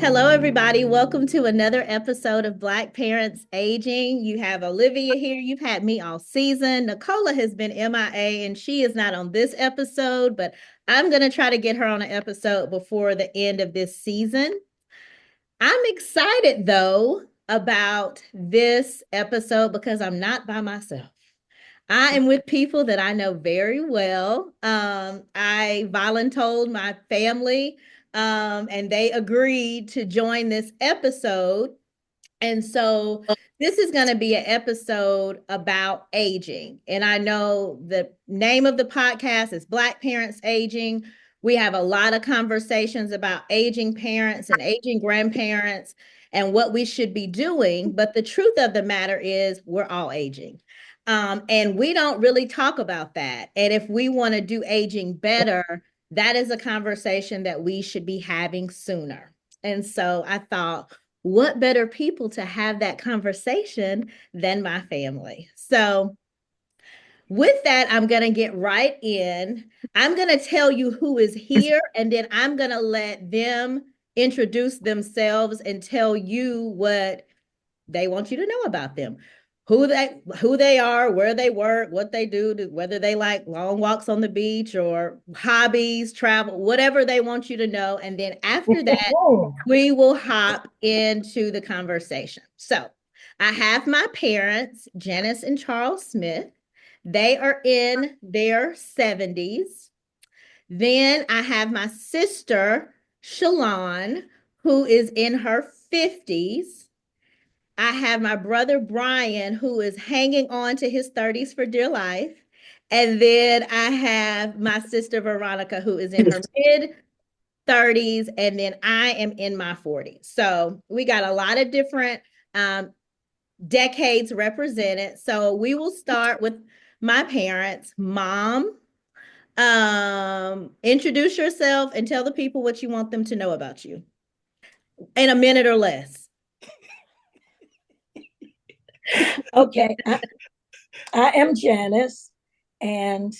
Hello, everybody. Welcome to another episode of Black Parents Aging. You have Olivia here. You've had me all season. Nicola has been MIA and she is not on this episode, but I'm going to try to get her on an episode before the end of this season. I'm excited, though, about this episode because I'm not by myself. I am with people that I know very well. I voluntold my family, and they agreed to join this episode. And so this is going to be an episode about aging. And I know the name of the podcast is Black Parents Aging. We have a lot of conversations about aging parents and aging grandparents and what we should be doing. But the truth of the matter is, we're all aging. And we don't really talk about that. And if we want to do aging better, that is a conversation that we should be having sooner. And so I thought, what better people to have that conversation than my family? So, with that, I'm going to get right in. I'm going to tell you who is here, and then I'm going to let them introduce themselves and tell you what they want you to know about them. Who they are, where they work, what they do, whether they like long walks on the beach or hobbies, travel, whatever they want you to know. And then after that, we will hop into the conversation. So I have my parents, Janice and Charles Smith. They are in their 70s. Then I have my sister, Shalon, who is in her 50s. I have my brother Brian, who is hanging on to his 30s for dear life. And then I have my sister Veronica, who is in her mid 30s. And then I am in my 40s. So we got a lot of different decades represented. So we will start with my parents. Mom, introduce yourself and tell the people what you want them to know about you in a minute or less. Okay, I am Janice, and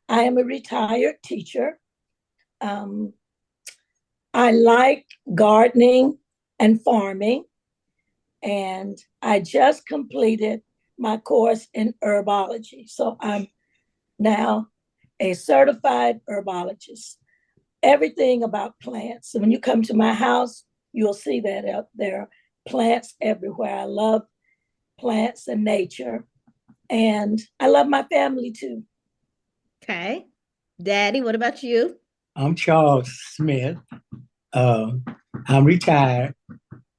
I am a retired teacher. Um, I like gardening and farming, and I just completed my course in herbology. So I'm now a certified herbologist. Everything about plants. So when you come to my house, you'll see that there are plants everywhere. I love plants and nature. And I love my family too. Okay. Daddy, what about you? I'm Charles Smith. Uh, I'm retired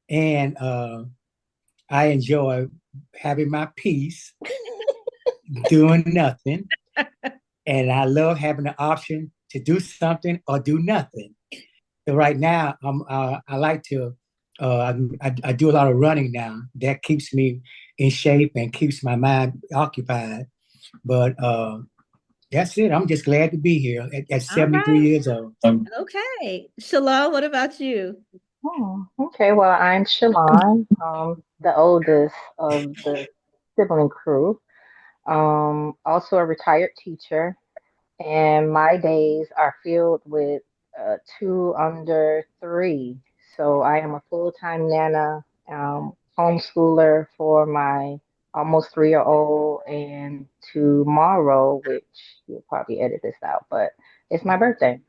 and I enjoy having my peace, doing nothing. And I love having the option to do something or do nothing. So right now, I like to, I do a lot of running now. That keeps me in shape and keeps my mind occupied. But that's it. I'm just glad to be here at All 73 right. years old. Okay. Shalom, what about you? Okay, well, I'm Shalon, the oldest of the sibling crew. Also a retired teacher, and my days are filled with two under three. So I am a full-time nana, homeschooler for my almost 3-year-old, and tomorrow, which you'll probably edit this out, but it's my birthday.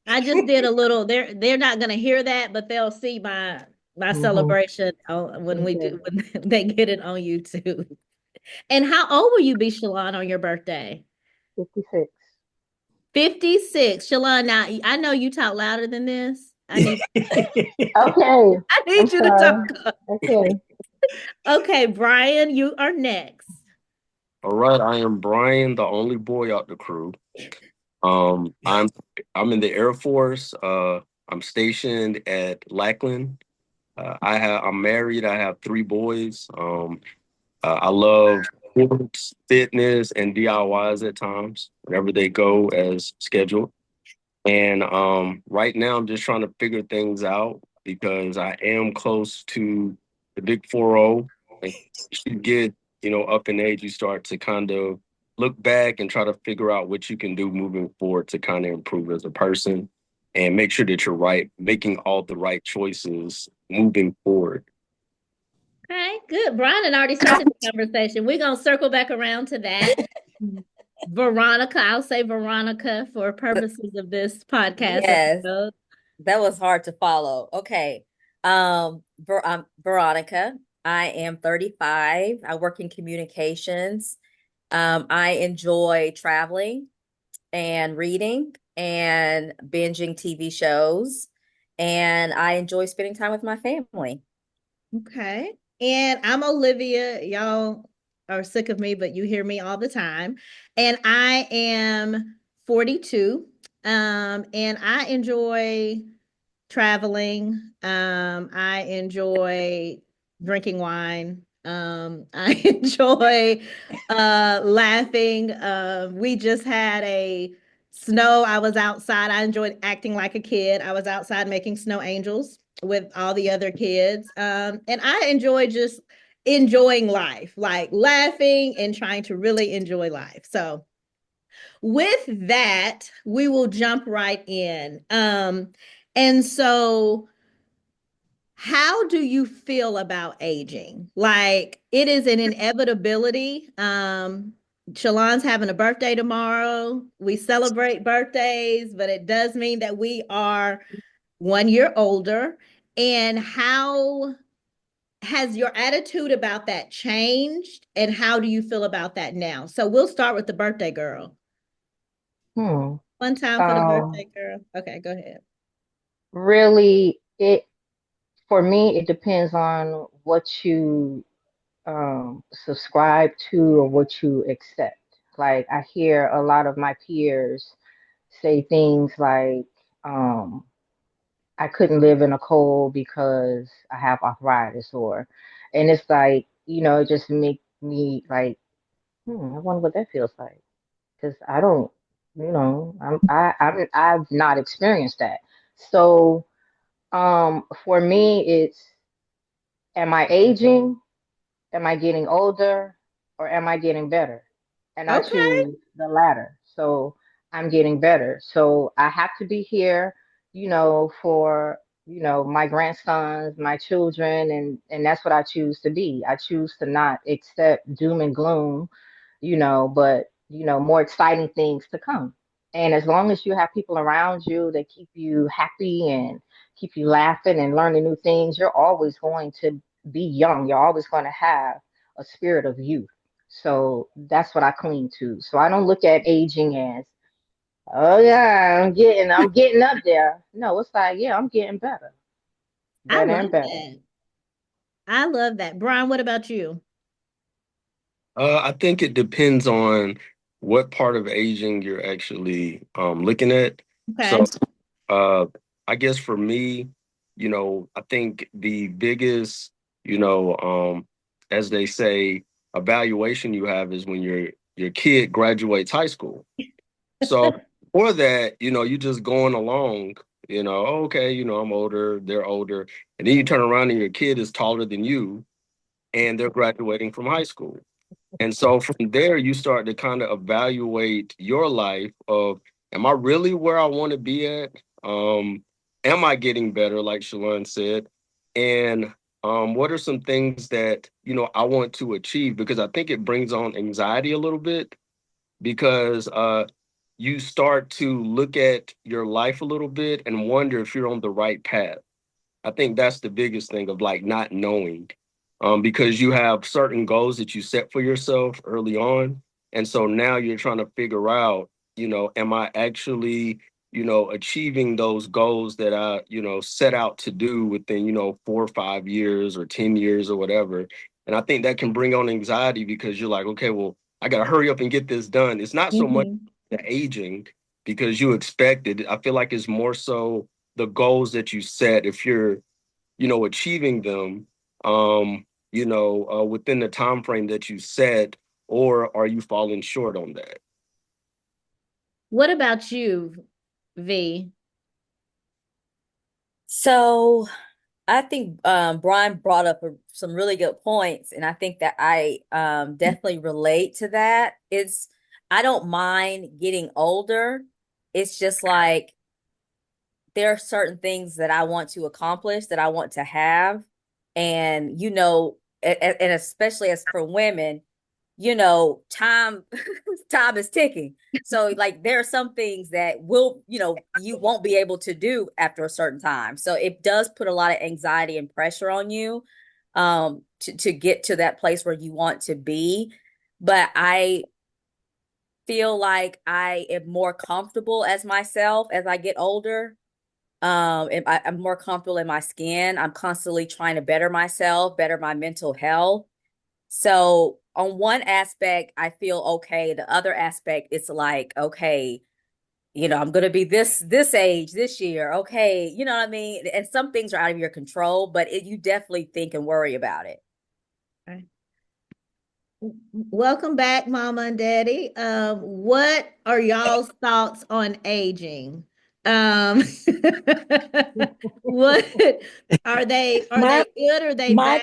I just did a little, they're not gonna hear that, but they'll see my Hmm. celebration when we Okay. do when they get it on YouTube. And how old will you be, Shalon, on your birthday? 56. 56. Shalon, now I know you talk louder than this. I need Okay, I I'm need you to sorry. talk up. Okay. Okay, Brian, you are next. All right, I am Brian, the only boy out the crew. Um, I'm I'm in the Air Force. I'm stationed at Lackland. I'm married. I have three boys. I love sports, fitness, and DIYs at times whenever they go as scheduled. And right now, I'm just trying to figure things out because I am close to the big 4-0. And as you get, up in age, you start to kind of look back and try to figure out what you can do moving forward to kind of improve as a person. and make sure that you're making all the right choices moving forward. Okay, good. Brian had already started the conversation. We're gonna circle back around to that. Veronica, I'll say Veronica for purposes of this podcast Yes, episode. that was hard to follow. Okay. I'm Veronica. I am 35. I work in communications. I enjoy traveling and reading and binging TV shows, and I enjoy spending time with my family. Okay. And I'm Olivia. Y'all are sick of me, but you hear me all the time. And I am 42. And I enjoy traveling. I enjoy drinking wine. I enjoy laughing. We just had a snow. I was outside. I enjoyed acting like a kid. I was outside making snow angels with all the other kids. And I enjoy just enjoying life, like laughing and trying to really enjoy life. So with that, we will jump right in. And so how do you feel about aging? Like it is an inevitability. Shalon's having a birthday tomorrow. We celebrate birthdays, but it does mean that we are 1 year older. And how has your attitude about that changed? And how do you feel about that now? So we'll start with the birthday girl. Hmm. One time for the birthday girl. Okay, go ahead. Really, for me, it depends on what you subscribe to or what you accept. Like I hear a lot of my peers say things like, um, I couldn't live in a cold because I have arthritis, and it's like, it just make me like, I wonder what that feels like. Because I don't, I've not experienced that. So, for me, it's, am I aging? Am I getting older or am I getting better? And I Okay. choose the latter. So I'm getting better. So I have to be here, for, my grandsons, my children, and that's what I choose to be. I choose to not accept doom and gloom, but more exciting things to come. And as long as you have people around you that keep you happy and keep you laughing and learning new things, you're always going to be young. You're always going to have a spirit of youth. So that's what I cling to. So I don't look at aging as, oh yeah, I'm getting up there. No, it's like, yeah, I'm getting better, I better love and better. that. I love that. Brian, what about you? I think it depends on what part of aging you're actually looking at. So, Okay. uh, I guess for me, I think the biggest, you know, um, as they say, evaluation you have is when your kid graduates high school. So for that, you just going along, okay, I'm older, they're older, and then you turn around and your kid is taller than you, and they're graduating from high school. And so from there, you start to kind of evaluate your life of, am I really where I want to be at? Am I getting better, like Shalon said? And what are some things that, I want to achieve? Because I think it brings on anxiety a little bit because you start to look at your life a little bit and wonder if you're on the right path. I think that's the biggest thing of like not knowing, because you have certain goals that you set for yourself early on. And so now you're trying to figure out, am I actually, achieving those goals that I, set out to do within, 4 or 5 years or 10 years or whatever. And I think that can bring on anxiety because you're like, okay, well, I got to hurry up and get this done. It's not so much Mhm. the aging because you expect it. I feel like it's more so the goals that you set if you're achieving them within the time frame that you set, or are you falling short on that? What about you, V? So I think Brian brought up some really good points, and I think that I definitely relate to that. I don't mind getting older. It's just like there are certain things that I want to accomplish, that I want to have. And, and especially as for women, time time is ticking. So like there are some things that you won't be able to do after a certain time. So it does put a lot of anxiety and pressure on you to get to that place where you want to be. But I feel like I am more comfortable as myself as I get older. I'm more comfortable in my skin. I'm constantly trying to better myself, better my mental health. So on one aspect, I feel okay. The other aspect, it's like, okay, I'm gonna be this age this year. Okay, you know what I mean? And some things are out of your control, but you definitely think and worry about it. Okay. Welcome back, Mama and Daddy. What are y'all's thoughts on aging? What are they good or are they bad?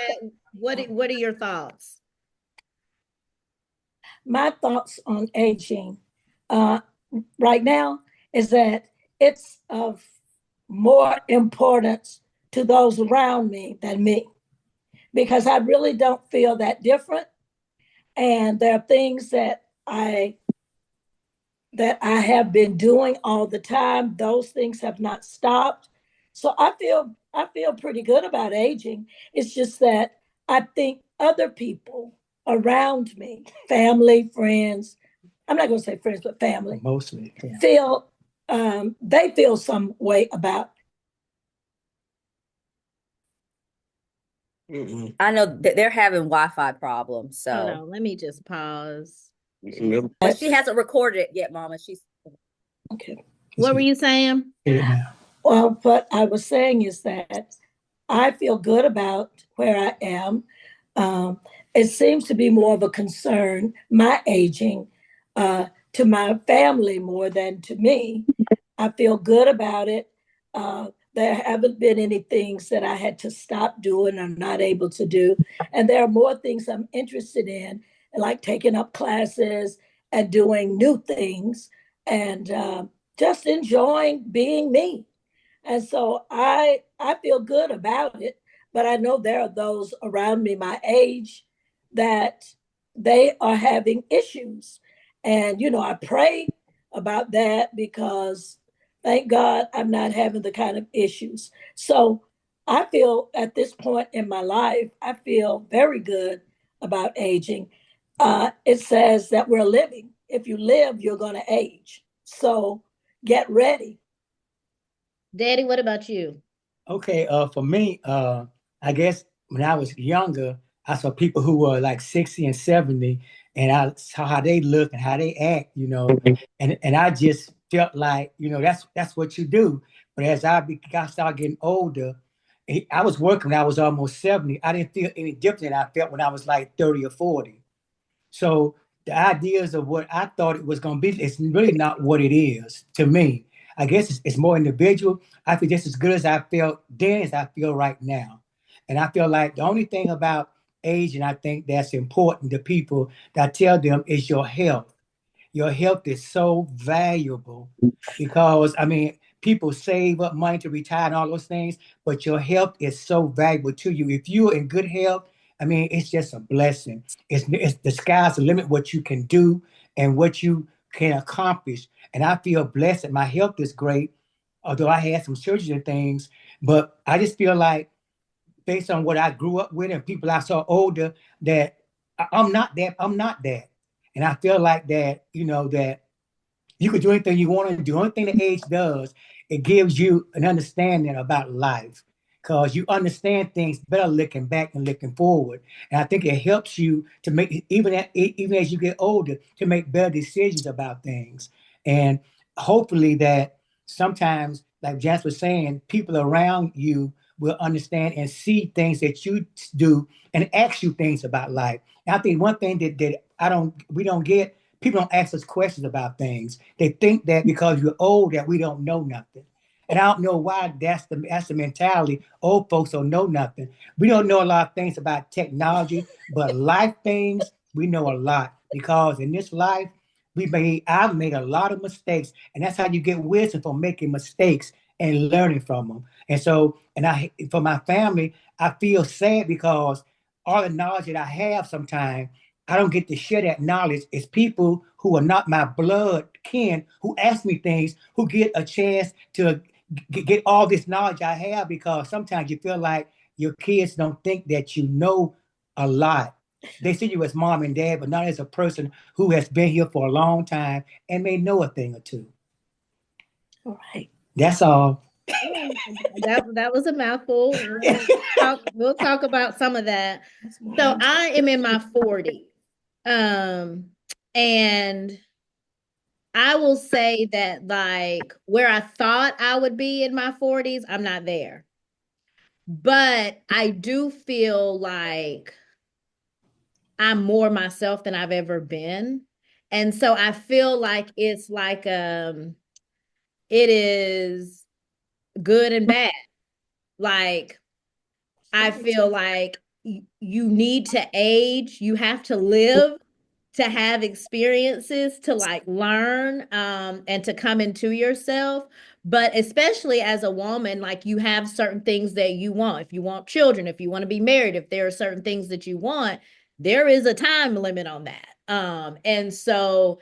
What are your thoughts? My thoughts on aging right now is that it's of more importance to those around me than me, because I really don't feel that different. And there are things that I have been doing all the time. Those things have not stopped. So I feel pretty good about aging. It's just that I think other people around me, family, friends, I'm not going to say friends, but family, Mostly, yeah. feel they feel some way about. I know that they're having Wi-Fi problems. So Hold on, let me just pause. but she hasn't recorded it yet, Mama. She's Okay. What were you saying? Yeah. Well, what I was saying is that I feel good about where I am. It seems to be more of a concern, my aging, to my family more than to me. I feel good about it. There haven't been any things that I had to stop doing or not able to do. And there are more things I'm interested in, like taking up classes and doing new things and just enjoying being me. And so I feel good about it, but I know there are those around me my age that they are having issues. And I pray about that because thank God I'm not having the kind of issues. So I feel at this point in my life, I feel very good about aging. It says that we're living. If you live, you're going to age. So get ready. Daddy, what about you? Okay, for me, I guess when I was younger, I saw people who were like 60 and 70, and I saw how they look and how they act, and I just felt like, that's what you do. But as I started getting older, I was working when I was almost 70. I didn't feel any different than I felt when I was like 30 or 40. So the ideas of what I thought it was going to be, it's really not what it is to me. I guess it's more individual. I feel just as good as I felt then as I feel right now. And I feel like the only thing about age, and I think that's important to people that I tell them, is your health. Your health is so valuable because, I mean, people save up money to retire and all those things, but your health is so valuable to you. If you're in good health, I mean, it's just a blessing. It's the sky's the limit what you can do and what you can accomplish. And I feel blessed that my health is great, although I had some surgeries and things. But I just feel like, based on what I grew up with and people I saw older, that I'm not that. I'm not that. And I feel like that, that you could do anything you want to do. The only thing that age does, it gives you an understanding about life because you understand things better looking back and looking forward. And I think it helps you to make, even as you get older, to make better decisions about things. And hopefully that sometimes, like Janice was saying, people around you will understand and see things that you do and ask you things about life. And I think one thing that we don't get, people don't ask us questions about things. They think that because you're old that we don't know nothing. And I don't know why that's the mentality. Old folks don't know nothing. We don't know a lot of things about technology, but life things, we know a lot. Because in this life, I've made a lot of mistakes. And that's how you get wisdom from making mistakes. and learning from them. And so, for my family, I feel sad because all the knowledge that I have sometimes, I don't get to share that knowledge. It's people who are not my blood kin who ask me things, who get a chance to get all this knowledge I have, because sometimes you feel like your kids don't think that you know a lot. They see you as mom and dad, but not as a person who has been here for a long time and may know a thing or two. All right. That's all. That was a mouthful. We'll talk about some of that. So I am in my 40s. And I will say that like where I thought I would be in my 40s, I'm not there. But I do feel like I'm more myself than I've ever been. And so I feel like it's like it is good and bad. Like I feel like you need to age, you have to live to have experiences to like learn and to come into yourself. But especially as a woman, like you have certain things that you want. If you want children, if you want to be married, if there are certain things that you want, there is a time limit on that. And so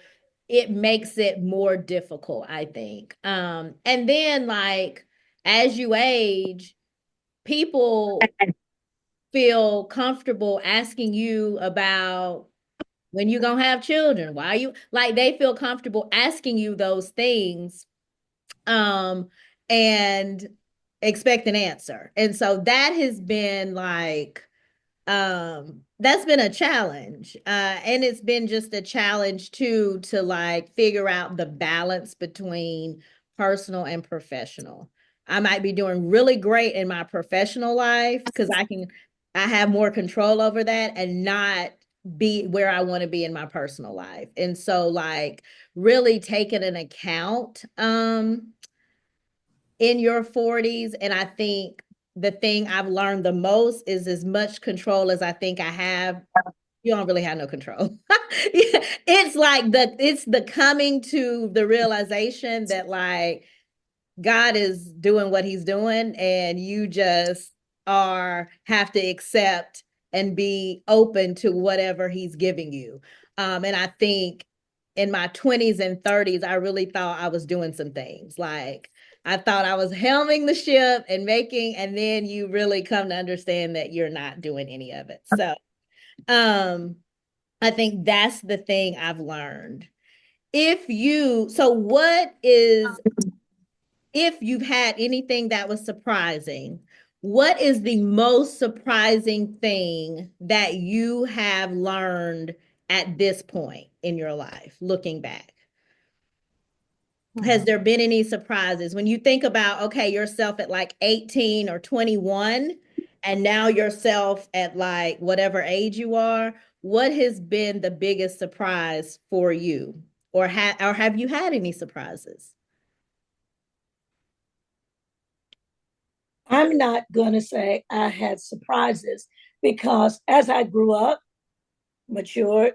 it makes it more difficult, I think. And then like as you age, people feel comfortable asking you about when you gonna have children, why you like they feel comfortable asking you those things um and expect an answer. And so that has been like that's been a challenge. And it's been just a challenge too to like figure out the balance between personal and professional. I might be doing really great in my professional life because I have more control over that and not be where I want to be in my personal life. And so like really taking an account in your 40s. And I think the thing I've learned the most is as much control as I think I have, you don't really have no control. It's the coming to the realization that like God is doing what he's doing and you just have to accept and be open to whatever he's giving you. And I think in my 20s and 30s, I really thought I was doing some things. Like I thought I was helming the ship and and then you really come to understand that you're not doing any of it. So I think that's the thing I've learned. If you've had anything that was surprising, what is the most surprising thing that you have learned at this point in your life, looking back? Has there been any surprises when you think about, okay, yourself at like 18 or 21, and now yourself at like whatever age you are? What has been the biggest surprise for you? Or have you had any surprises? I'm not going to say I had surprises because as I grew up, matured,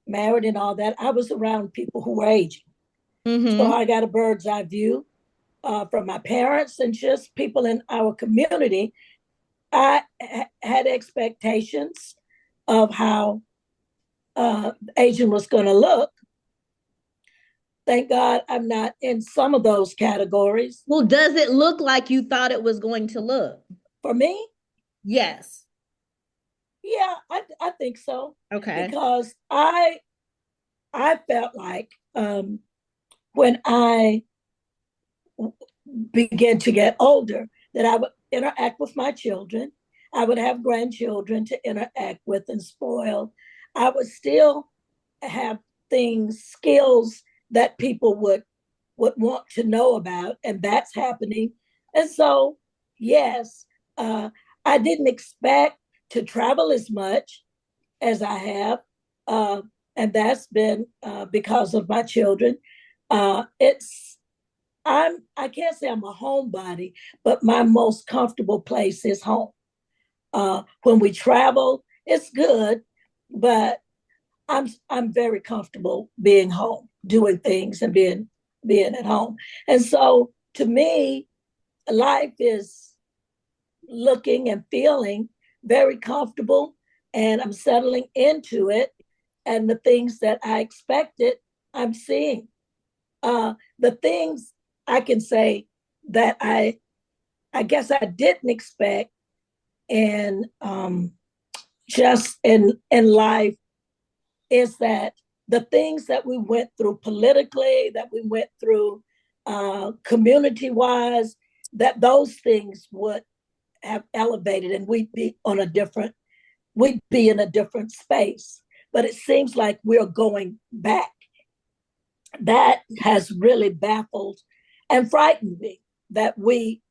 married, and all that, I was around people who were aging. So I got a bird's eye view from my parents and just people in our community. I had expectations of how aging was going to look. Thank God I'm not in some of those categories. Well, does it look like you thought it was going to look? For me? Yes. Yeah, I think so. Okay. Because I felt like when I began to get older, that I would interact with my children. I would have grandchildren to interact with and spoil. I would still have skills that people would want to know about, and that's happening. And so, yes, I didn't expect to travel as much as I have, and that's been because of my children. I can't say I'm a homebody, but my most comfortable place is home. When we travel, it's good, but I'm very comfortable being home, doing things and being at home. And so to me, life is looking and feeling very comfortable, and I'm settling into it. And the things that I expected, I'm seeing. The things I can say that I guess I didn't expect, and just in life, is that the things that we went through politically, that we went through community wise, that those things would have elevated, and we'd be in a different space. But it seems like we're going back. That has really baffled and frightened me, that we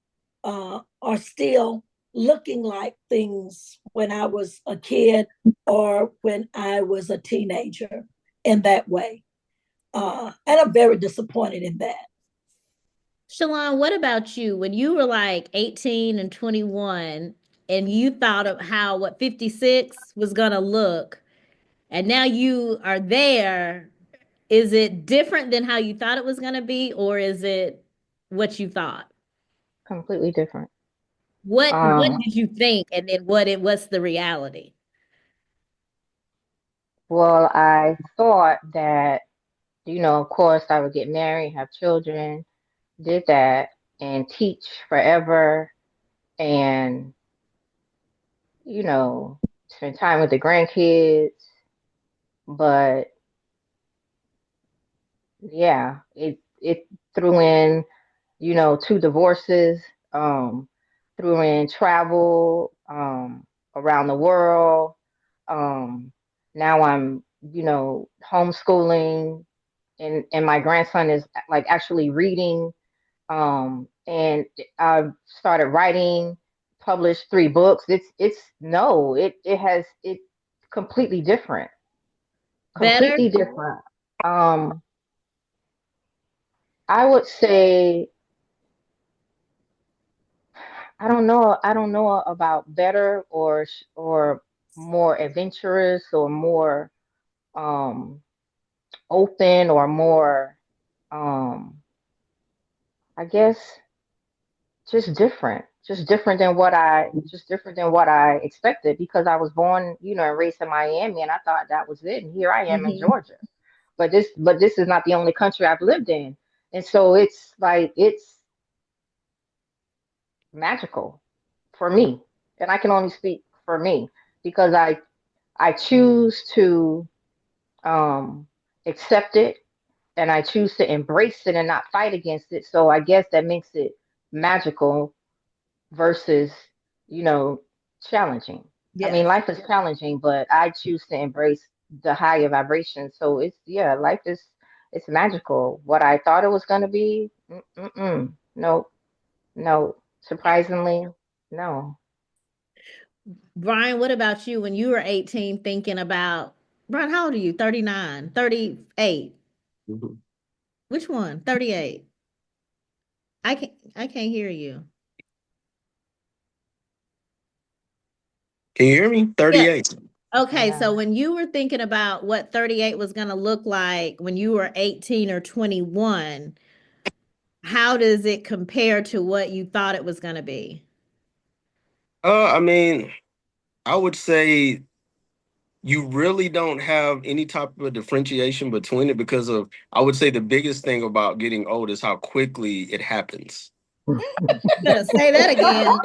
are still looking like things when I was a kid or when I was a teenager in that way. And I'm very disappointed in that. Shalon, what about you? When you were like 18 and 21 and you thought of how what 56 was going to look, and now you are there, is it different than how you thought it was going to be, or is it what you thought? Completely different. What did you think, and then what's the reality? Well, I thought that, of course, I would get married, have children, did that, and teach forever, and, spend time with the grandkids. But yeah, it threw in, two divorces, threw in travel, around the world. Um, Now I'm, homeschooling, and my grandson is like actually reading. And I've started writing, published 3 books. It's no, it completely different, Better? completely different. Um, I would say, I don't know about better, or more adventurous, or more um open, or more, um I guess, just different than what I expected, because I was born, and raised in Miami, and I thought that was it. And here I am in Mhm. Georgia. But this is not the only country I've lived in. And so it's like, it's magical for me. And I can only speak for me, because I choose to um accept it, and I choose to embrace it and not fight against it. So I guess that makes it magical versus, you know, challenging. I mean, Yes. life is challenging, but I choose to embrace the higher vibration. So life is, it's magical. What I thought it was gonna be, no, no. Surprisingly, no. Brian, what about you when you were 18 thinking about Brian, how old are you? 39, 38. Mhm. Which one? 38. I can't hear you. Can you hear me? Yeah. 38. Okay, Yeah. so when you were thinking about what 38 was going to look like when you were 18 or 21, how does it compare to what you thought it was going to be? I mean, I would say you really don't have any type of differentiation between it, because of, I would say the biggest thing about getting old is how quickly it happens. You better say that again.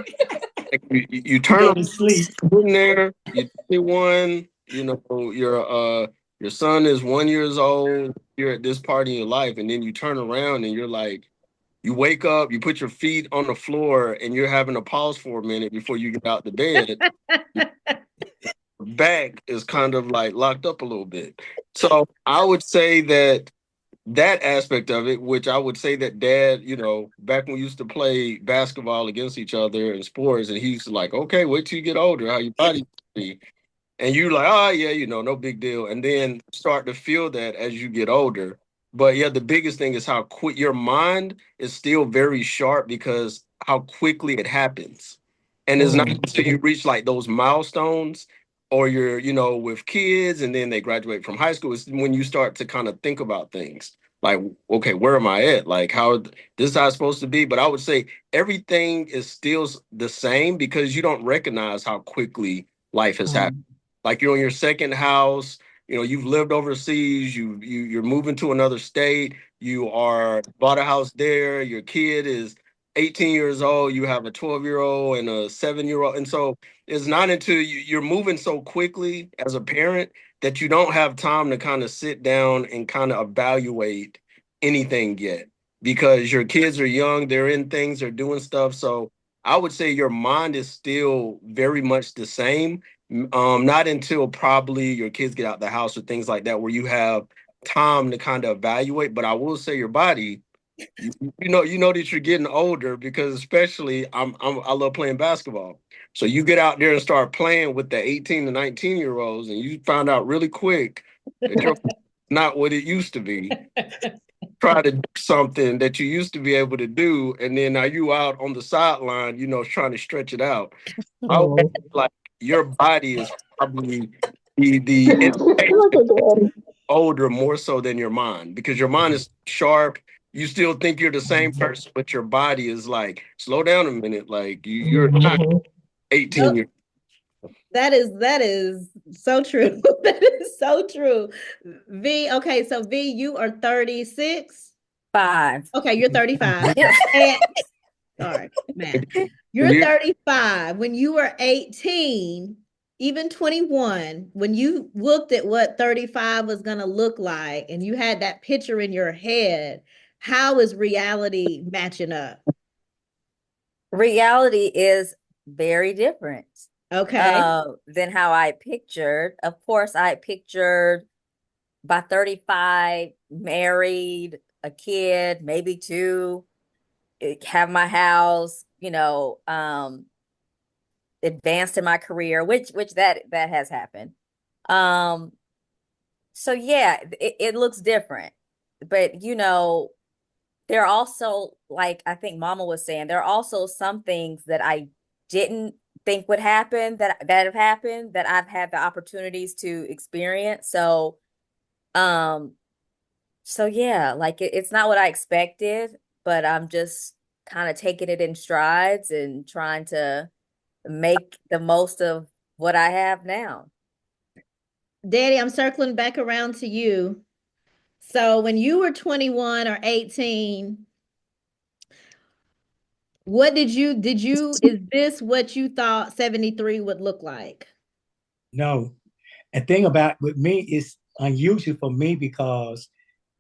Like, you You turn go around to sleep. in there, you're 21, your son is 1 years old, you're at this part in your life, and then you turn around and you're like, you wake up, you put your feet on the floor, and you're having to pause for a minute before you get out the bed. Back is kind of like locked up a little bit. So I would say that aspect of it, which I would say that dad, back when we used to play basketball against each other in sports, and he's like, okay, wait till you get older, how your body be. And you like, oh yeah, no big deal. And then start to feel that as you get older. But yeah, the biggest thing is how quick your mind is still very sharp, because how quickly it happens. And it's not Mm. until you reach like those milestones, or you're, with kids and then they graduate from high school, it's when you start to kind of think about things. like, okay, where am I at? Like, this is how it's supposed to be. But I would say everything is still the same because you don't recognize how quickly life has happened. Like you're in your second house, you've lived overseas, you're moving to another state, you are bought a house there, your kid is 18 years old, you have a 12-year-old and a 7-year-old. And so it's not until you're moving so quickly as a parent that you don't have time to kind of sit down and kind of evaluate anything yet because your kids are young, they're in things, they're doing stuff. So I would say your mind is still very much the same. Not until probably your kids get out the house or things like that, where you have time to kind of evaluate. But I will say your body, you know that you're getting older because especially I love playing basketball. So you get out there and start playing with the 18 to 19-year-olds, and you find out really quick that you're not what it used to be. Try to do something that you used to be able to do, and then now you out on the sideline, trying to stretch it out. I would say, like your body is probably the Look at Daddy. older more so than your mind because your mind is sharp. You still think you're the same person, but your body is like, slow down a minute. Like you're not 18 years. That is so true. That is so true. V, okay, so V, you are 36. 5. Okay, you're 35. And sorry, man. You're 35. When you were 18, even 21, when you looked at what 35 was going to look like and you had that picture in your head, how is reality matching up? Reality is very different Okay. than how I pictured. Of course, I pictured by 35, married, a kid, maybe 2, have my house, advanced in my career, which that has happened. So yeah, it looks different. But there are also, like I think Mama was saying, there are also some things that I didn't think would happen that have happened that I've had the opportunities to experience. Um, so yeah, like it's not what I expected, but I'm just kind of taking it in strides and trying to make the most of what I have now. Daddy, I'm circling back around to you. So when you were 21 or 18, what is this what you thought 73 would look like? No. The thing about with me is unusual for me because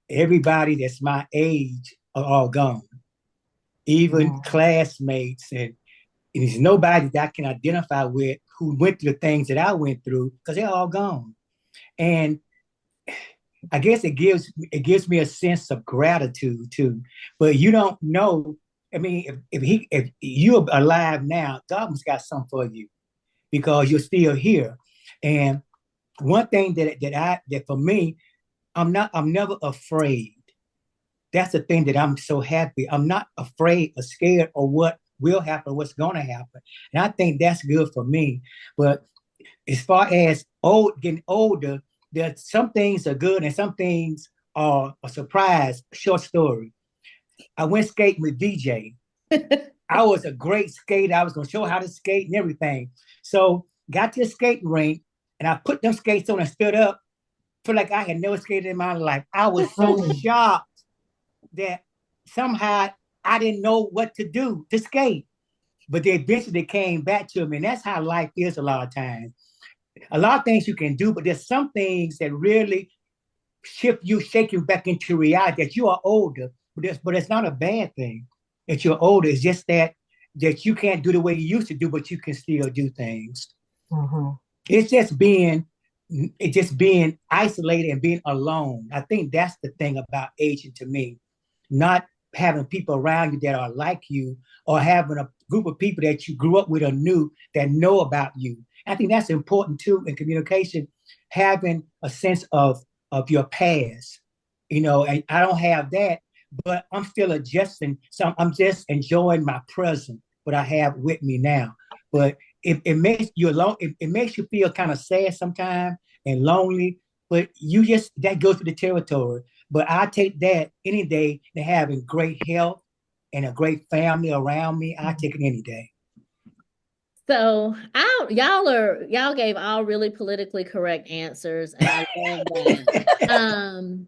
everybody that's my age are all gone, even classmates, and there's nobody that I can identify with who went through the things that I went through because they're all gone. And I guess it gives me a sense of gratitude too. But you don't know. I mean, if you're alive now, God has got something for you because you're still here. And one thing that for me, I'm never afraid. That's the thing that I'm so happy. I'm not afraid or scared of what will happen, what's gonna happen. And I think that's good for me. But as far as getting older, there's some things are good and some things are a surprise. Short story. I went skating with DJ. I was a great skater. I was gonna show how to skate and everything. So got to the skating rink and I put them skates on and stood up. Feel like I had never skated in my life. I was so shocked that somehow I didn't know what to do to skate. But they eventually came back to me. And that's how life is a lot of times. A lot of things you can do, but there's some things that really shake you back into reality that you are older. But it's not a bad thing that you're older. It's just that you can't do the way you used to do, but you can still do things. Mm-hmm. It's just being isolated and being alone. I think that's the thing about aging to me. Not having people around you that are like you or having a group of people that you grew up with or knew that know about you. I think that's important too in communication, having a sense of your past, and I don't have that, but I'm still adjusting. So I'm just enjoying my present, what I have with me now. But it makes you alone, it makes you feel kind of sad sometimes and lonely, but that goes to the territory. but I take that any day to having great health and a great family around me. I take it any day. So y'all gave all really politically correct answers, and I love that.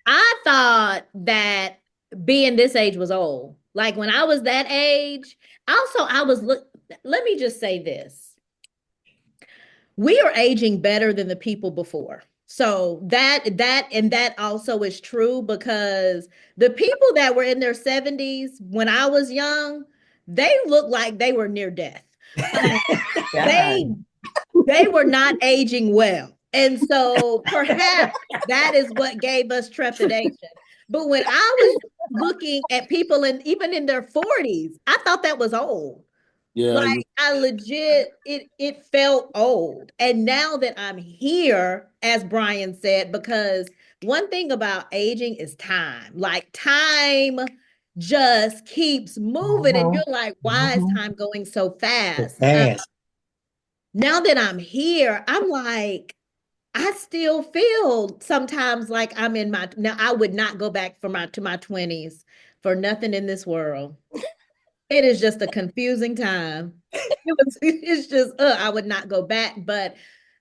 I thought that being this age was old. Like when I was that age, also I was let me just say this. We are aging better than the people before. So that also is true because the people that were in their 70s when I was young, they looked like they were near death. They they were not aging well. And so perhaps that is what gave us trepidation. But when I was looking at people even in their 40s, I thought that was old. Yeah, Like I legit, it felt old. And now that I'm here, as Brian said, because one thing about aging is time. Like time just keeps moving, and you're like, why is time going so So fast? fast. Now that I'm here, I'm like, I still feel sometimes like I'm in my now. I would not go back to my 20s for nothing in this world. It is just a confusing time. It's just, I would not go back. But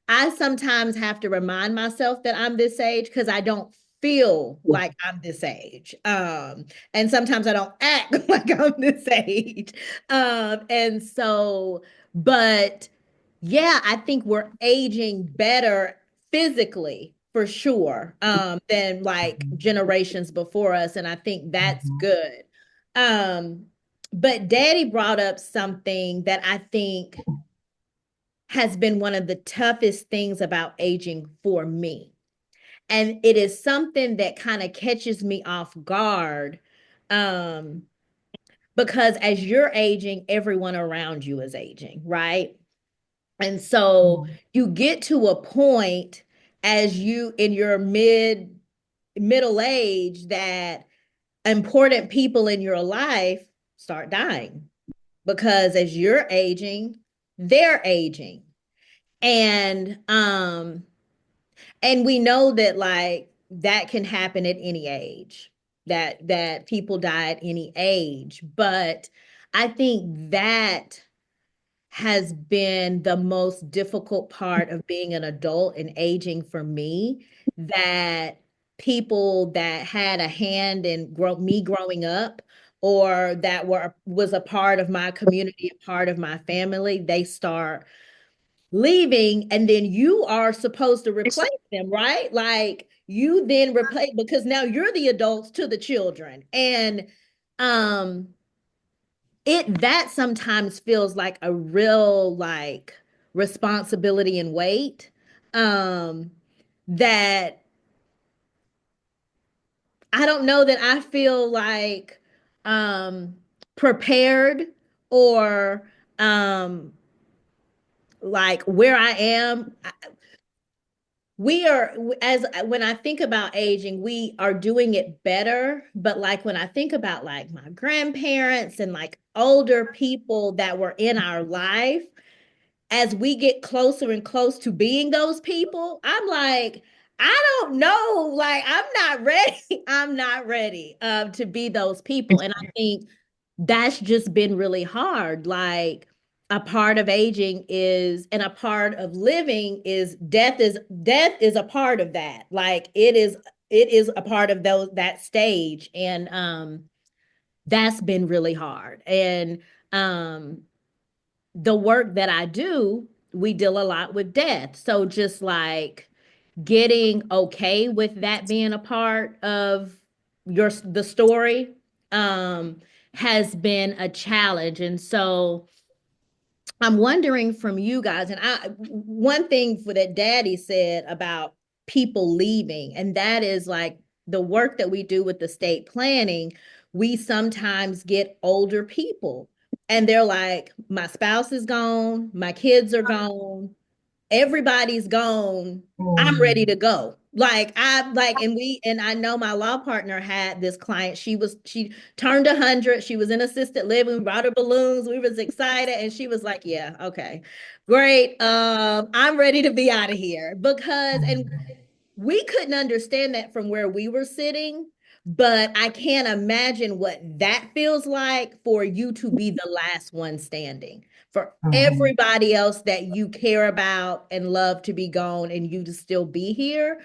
I sometimes have to remind myself that I'm this age because I don't feel like I'm this age. And sometimes I don't act like I'm this age. And so, but yeah, I think we're aging better physically for sure, than like generations before us. And I think that's good. Um, but Daddy brought up something that I think has been one of the toughest things about aging for me. And it is something that kind of catches me off guard. Um, because as you're aging, everyone around you is aging, right? And so you get to a point as you in your middle age that important people in your life start dying because as you're aging, they're aging. And and we know that like that can happen at any age. That people die at any age, but I think that has been the most difficult part of being an adult and aging for me, that people that had a hand in me growing up or that was a part of my community, a part of my family, they start leaving and then you are supposed to replace them, right? Like you then replace because now you're the adults to the children. And um it that sometimes feels like a real like responsibility and weight, that I don't know that I feel like um prepared or like where I am. We are as when I think about aging, we are doing it better. But like when I think about like my grandparents and like older people that were in our life, as we get closer and close to being those people, I'm like, I don't know. Like, I'm not ready. I'm not ready to be those people. And I think that's just been really hard. Like, a part of aging is, and a part of living is death is a part of that. Like, it is a part of that stage. And that's been really hard. And the work that I do, we deal a lot with death. So just like getting okay with that being a part of the story has been a challenge. And so I'm wondering from you guys, and one thing for that Daddy said about people leaving, and that is like the work that we do with the state planning, we sometimes get older people and they're like, my spouse is gone, my kids are gone, everybody's gone. I'm ready to go. Like I like, and I know my law partner had this client. She turned 100. She was in assisted living. We brought her balloons. We was excited, and she was like, "Yeah, okay, great. I'm ready to be out of here because." And we couldn't understand that from where we were sitting, but I can't imagine what that feels like for you to be the last one standing, for Mhm. everybody else that you care about and love to be gone and you to still be here.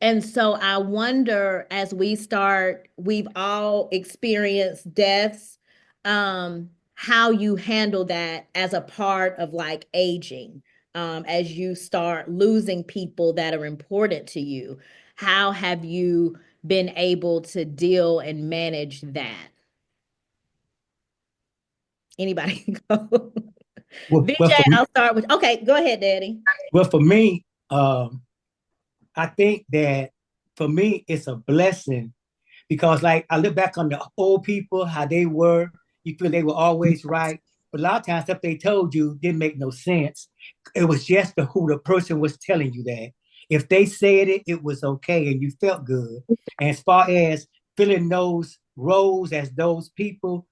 And so I wonder, as we've all experienced deaths, how you handle that as a part of like aging, as you start losing people that are important to you. How have you been able to deal and manage that? Anybody can go. Well, VJ, I'll start with, okay, go ahead, Daddy. for me, I think that for me, it's a blessing because, like, I look back on the old people, how they were. You feel they were always right, but a lot of times stuff they told you didn't make no sense. It was just who the person was telling you that. If they said it, it was okay, and you felt good. And as far as filling those roles as those people,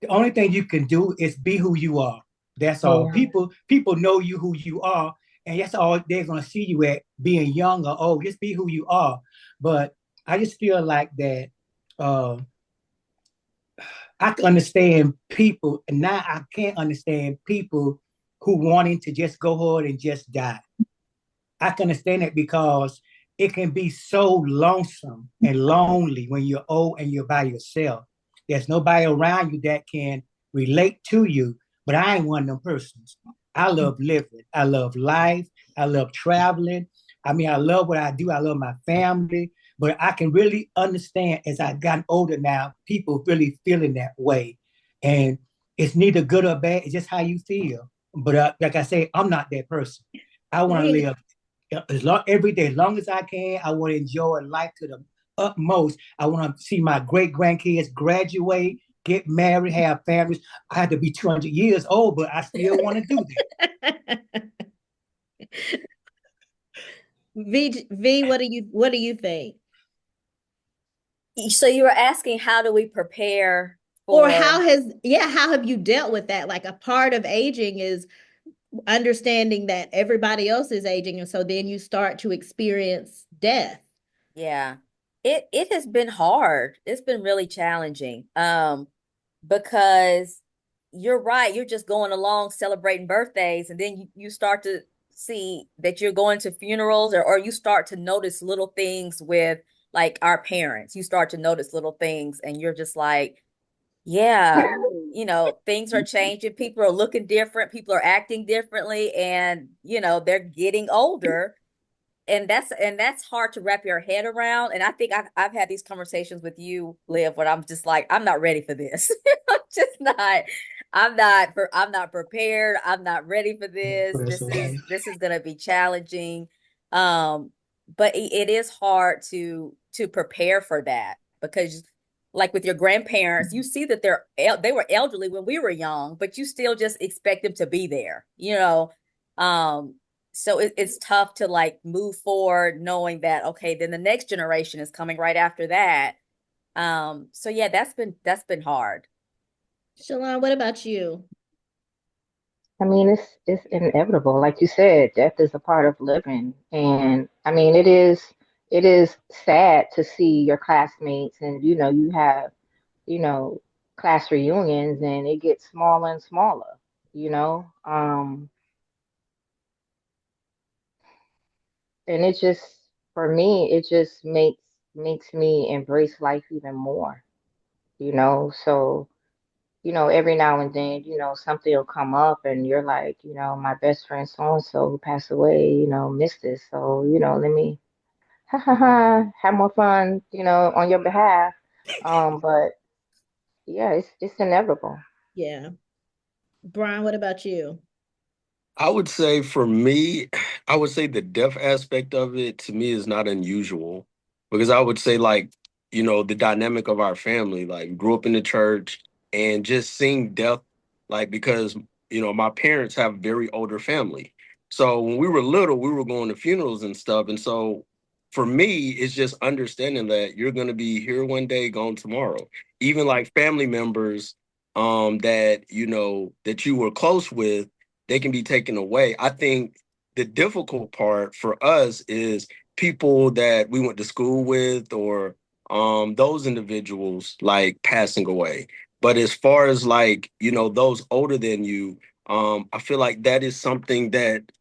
the only thing you can do is be who you are. That's all. Yeah. People know you who you are, and that's all they're gonna see you at being young or old. Just be who you are. But I just feel like that uh, I can understand people, and now I can't understand people who wanting to just go ahead and just die. I can understand it because it can be so lonesome and lonely when you're old and you're by yourself. There's nobody around you that can relate to you, but I ain't one of them persons. I love living. I love life. I love traveling. I mean, I love what I do. I love my family, but I can really understand as I've gotten older now, people really feeling that way. And it's neither good or bad. It's just how you feel. But like I say, I'm not that person. I want to Right. live as long every day, as long as I can. I want to enjoy life to the utmost. I want to see my great grandkids graduate, get married, have families. I had to be 200 years old, but I still want to do V, what do you think? So you were asking, how do we prepare Or for? how have you dealt with that? Like a part of aging is understanding that everybody else is aging, and so then you start to experience death. Yeah. It has been hard. It's been really challenging. Because you're right, you're just going along celebrating birthdays, and then you start to see that you're going to funerals, or you start to notice little things with like our parents. You start to notice little things and you're just like, yeah, things are changing. People are looking different, people are acting differently, and they're getting older, and that's hard to wrap your head around. And I think I've had these conversations with you, Liv, when I'm just like, I'm not ready for this. I'm just not. I'm not prepared. I'm not ready for that. this. But it's This is okay. this is gonna be challenging. But it is hard to prepare for that, because like with your grandparents, you see that they were elderly when we were young, but you still just expect them to be there. Um, so it's tough to like move forward knowing that, okay, then the next generation is coming right after that. So yeah, that's been hard. Shalon, what about you? I mean, it's inevitable. Like you said, death is a part of living, and I mean, it is sad to see your classmates, and you have you know class reunions, and it gets smaller and smaller. You know, and it just for me, it just makes me embrace life even more. So every now and then, something will come up and you're like, my best friend so and so who passed away, missed this. So, let me ha ha ha have more fun, on your behalf. But yeah, it's inevitable. Yeah. Brian, what about you? I would say for me, I would say the deaf aspect of it to me is not unusual, because I would say, like, the dynamic of our family, like grew up in the church and just seeing death, like, because, my parents have very older family. So when we were little, we were going to funerals and stuff. And so for me, it's just understanding that you're going to be here one day, gone tomorrow. Even like family members that, that you were close with, they can be taken away. I think the difficult part for us is people that we went to school with, or those individuals like passing away. But as far as like, those older than you, I feel like that is something that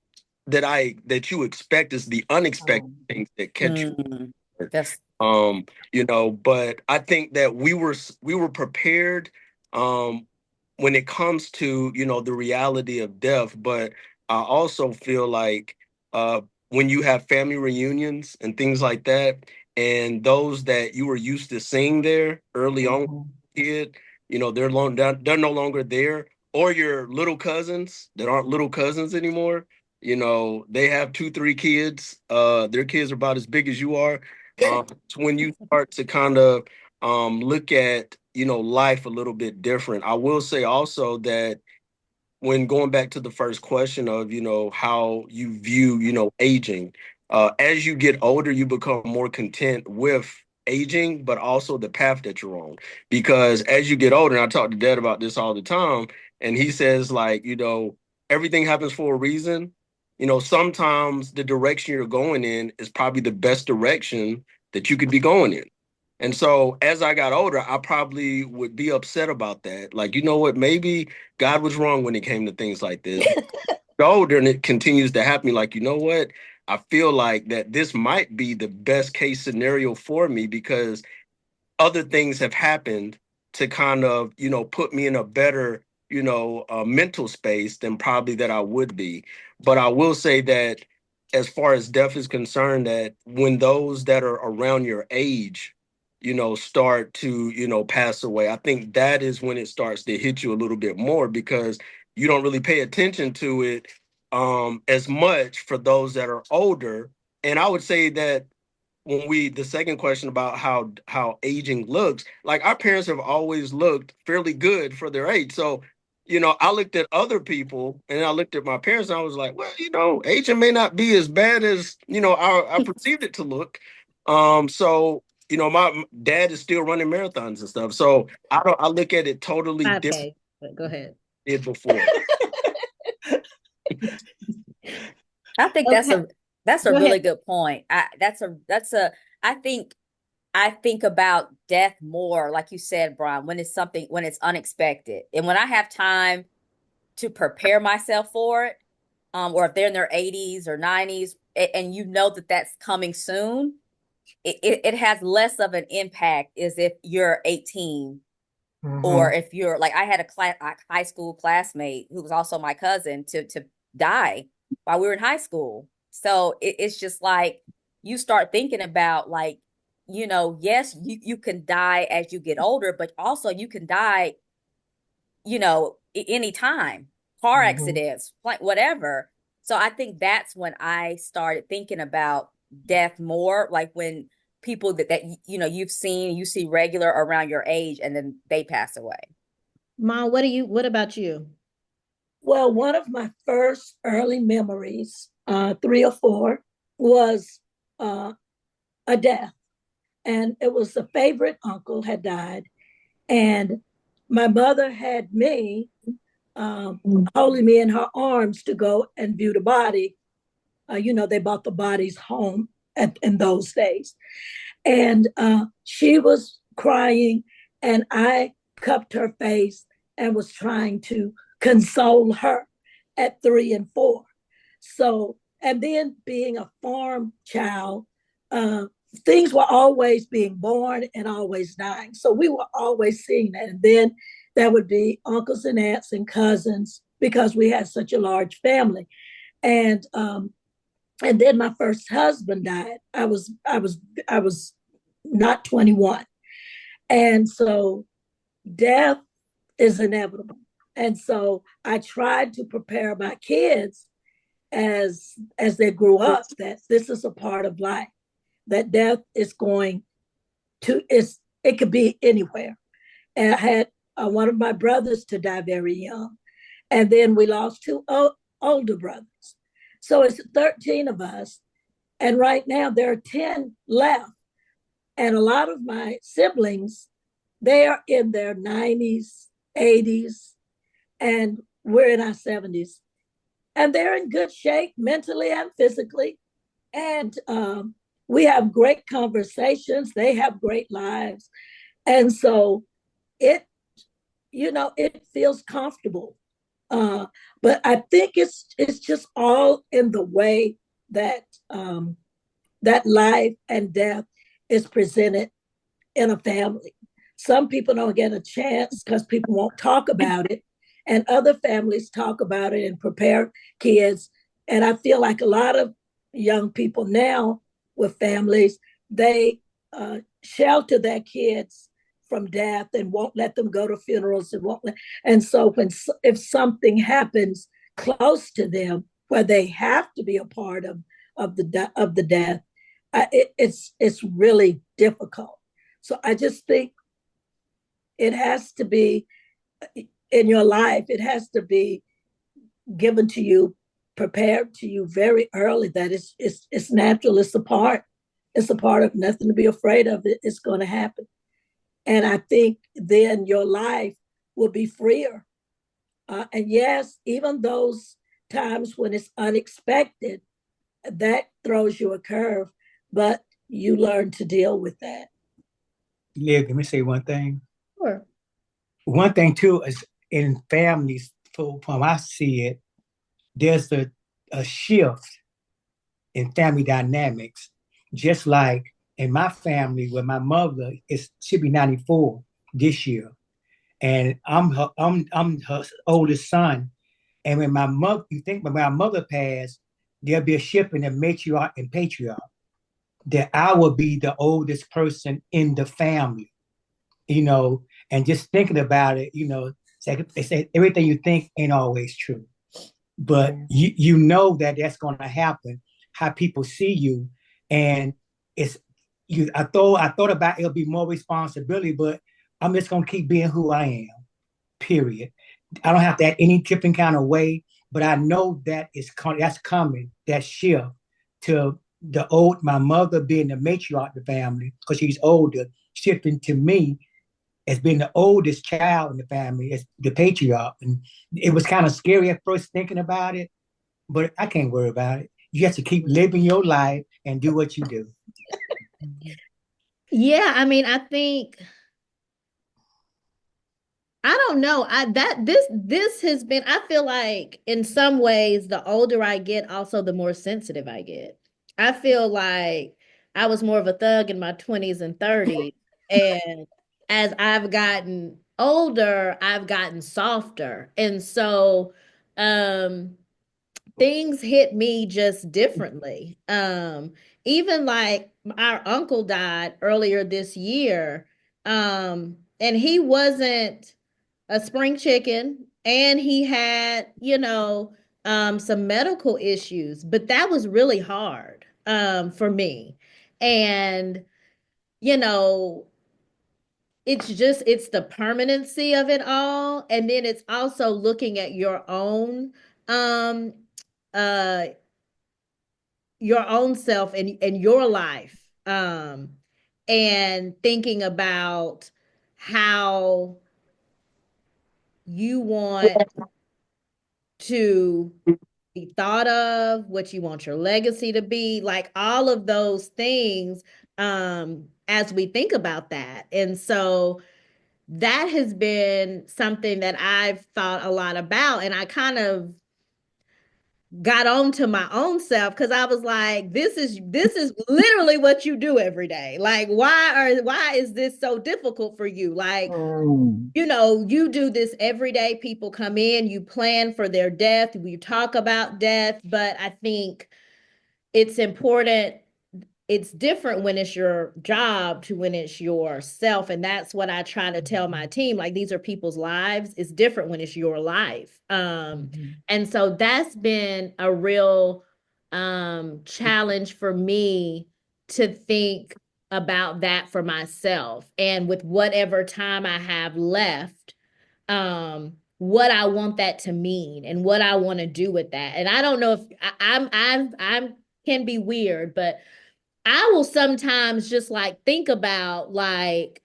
you expect, is the unexpected things that catch you. That's But I think that we were prepared um when it comes to, the reality of death. But I also feel like uh when you have family reunions and things like that, and those that you were used to seeing there early on, kid, they're no longer there, or your little cousins that aren't little cousins anymore. They have two, three kids. Their kids are about as big as you are. When you start to kind of look at, life a little bit different. I will say also that when going back to the first question of, how you view, aging, as you get older, you become more content with aging, but also the path that you're on. Because as you get older, and I talk to Dad about this all the time, and he says, like, everything happens for a reason. Sometimes the direction you're going in is probably the best direction that you could be going in. And so as I got older, I probably would be upset about that. Like, you know what, maybe God was wrong when it came to things like this. Older, and it continues to happen, like, you know what? I feel like that this might be the best case scenario for me, because other things have happened to kind of, put me in a better, mental space than probably that I would be. But I will say that as far as death is concerned, that when those that are around your age, start to, pass away, I think that is when it starts to hit you a little bit more, because you don't really pay attention to it as much for those that are older. And I would say that the second question about how aging looks, like, our parents have always looked fairly good for their age. So, I looked at other people and I looked at my parents, and I was like, well, aging may not be as bad as, I perceived it to look. So, my dad is still running marathons and stuff. So I look at it totally different 5K, but go ahead. than it before. I think Okay. that's a Go really ahead. good point. I think about death more, like you said, Brian, when it's unexpected. And when I have time to prepare myself for it, or if they're in their 80s or 90s, and you know that that's coming soon, it has less of an impact as if you're 18, or if you're like, I had a high school classmate who was also my cousin to die while we were in high school. So it's just like, you start thinking about, like, yes, you can die as you get older, but also you can die, anytime, car accidents, like whatever. So I think that's when I started thinking about death more, like when people that you see regular around your age, and then they pass away. Mom, what about you? Well, one of my first early memories, three or four, was uh, a death. And it was a favorite uncle had died. And my mother had me holding me in her arms to go and view the body. They brought the bodies home in those days. And she was crying, and I cupped her face and was trying to console her at 3 and 4. So, and then being a farm child, uh, things were always being born and always dying. So we were always seeing that. And then that would be uncles and aunts and cousins, because we had such a large family. And and then my first husband died. I was not 21. And so death is inevitable. And so I tried to prepare my kids as they grew up, that this is a part of life, that death is going to, it could be anywhere. And I had one of my brothers to die very young. And then we lost two older brothers. So it's 13 of us. And right now there are 10 left. And a lot of my siblings, they are in their 90s, 80s, and we're in our 70s. And they're in good shape mentally and physically. And we have great conversations. They have great lives. And so it, it feels comfortable. Uh, but I think it's just all in the way that that life and death is presented in a family. Some people don't get a chance because people won't talk about it, and other families talk about it and prepare kids. And I feel like a lot of young people now with families, they shelter their kids from death and won't let them go to funerals and won't let, and so if something happens close to them where they have to be a part of the death, it's really difficult. So I just think it has to be in your life, it has to be given to you, prepared to you very early that it's natural, it's a part of nothing to be afraid of. It's going to happen. And I think then your life will be freer. And yes, even those times when it's unexpected, that throws you a curve, but you learn to deal with that. Liv, let me say one thing. Sure. One thing too is in families, from I see it, there's a shift in family dynamics. Just like in my family, where my mother should be 94 this year, and I'm her oldest son. And when my mother passed, there'll be a shift in the matriarch and patriarch. That I will be the oldest person in the family, and just thinking about it, they say everything you think ain't always true, but you know that that's going to happen, how people see you, and it's you. I thought about it'll be more responsibility, but I'm just going to keep being who I am. Period. I don't have to act any different kind of way, but I know that's coming. That shift to my mother being the matriarch of the family because she's older, shifting to me as being the oldest child in the family, as the patriarch. And it was kind of scary at first thinking about it, but I can't worry about it. You have to keep living your life and do what you do. Yeah, I mean, I think I don't know. This has been, I feel like in some ways the older I get, also the more sensitive I get. I feel like I was more of a thug in my 20s and 30s. And as I've gotten older, I've gotten softer. And so um things hit me just differently. Even like our uncle died earlier this year. And he wasn't a spring chicken, and he had, some medical issues, but that was really hard for me. And, you know, it's the permanency of it all. And then it's also looking at um uh your own self and your life, and thinking about how you want to be thought of, what you want your legacy to be, like all of those things, as we think about that. And so that has been something that I've thought a lot about, and I kind of got on to my own self because I was like, this is literally what you do every day. Like, why is this so difficult for you? Like, you do this every day. People come in, you plan for their death, we talk about death, but I think it's important. It's different when it's your job to when it's yourself. And that's what I try to tell my team. Like, these are people's lives. It's different when it's your life. And so that's been a real challenge for me to think about that for myself. And with whatever time I have left, what I want that to mean and what I want to do with that. And I don't know if I'm can be weird, but I will sometimes just like think about, like,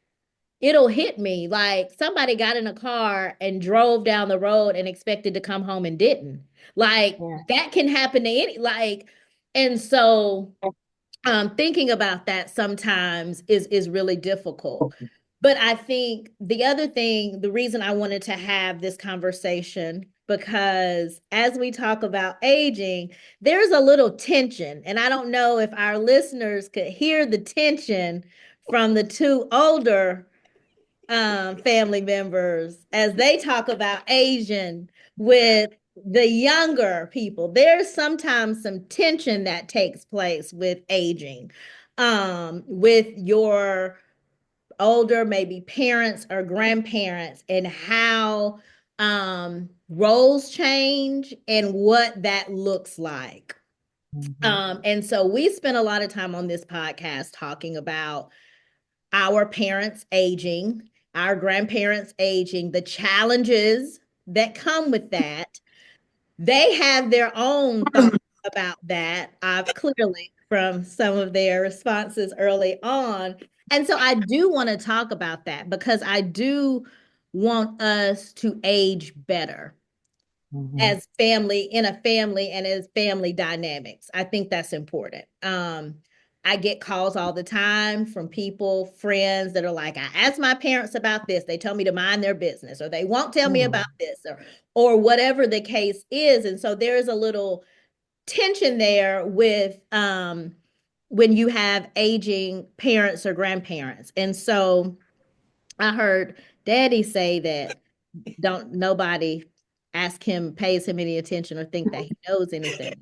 it'll hit me like somebody got in a car and drove down the road and expected to come home and didn't. Like, that can happen to any, like, and so thinking about that sometimes is really difficult. But I think the other thing, the reason I wanted to have this conversation, because as we talk about aging, there's a little tension. And I don't know if our listeners could hear the tension from the two older family members as they talk about Asian with the younger people. There's sometimes some tension that takes place with aging, with your older, maybe parents or grandparents, and how roles change and what that looks like. And so we spent a lot of time on this podcast talking about our parents aging, our grandparents aging, the challenges that come with that. They have their own thoughts about that, clearly from some of their responses early on. And so I do want to talk about that because I do want us to age better as family, in a family, and as family dynamics. I think that's important. I get calls all the time from people, friends that are like, I asked my parents about this. They tell me to mind their business, or they won't tell me about this, or whatever the case is. And so there's a little tension there with when you have aging parents or grandparents. And so I heard Daddy say that don't nobody ask him, pays him any attention or think that he knows anything.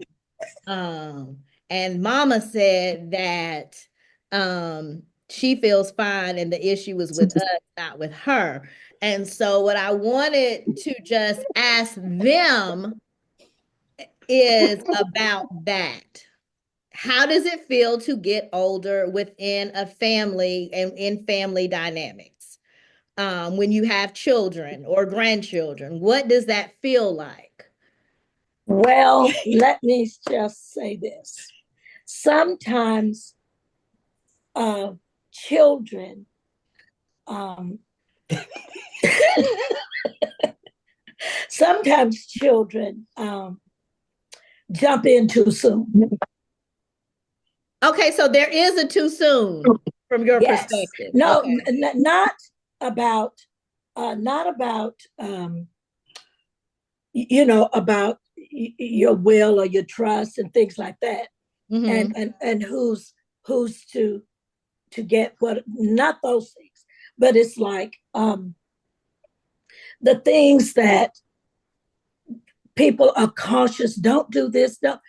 Um, and Mama said that she feels fine and the issue was with us, not with her. And so what I wanted to just ask them is about that. How does it feel to get older within a family and in family dynamics? When you have children or grandchildren, what does that feel like? Well, let me just say this. Sometimes children sometimes children jump in too soon. Okay, so there is a too soon from your perspective. No, okay. Not about about your will or your trust and things like that. And who's to get what, not those things, but it's like the things that people are cautious, don't do this, don't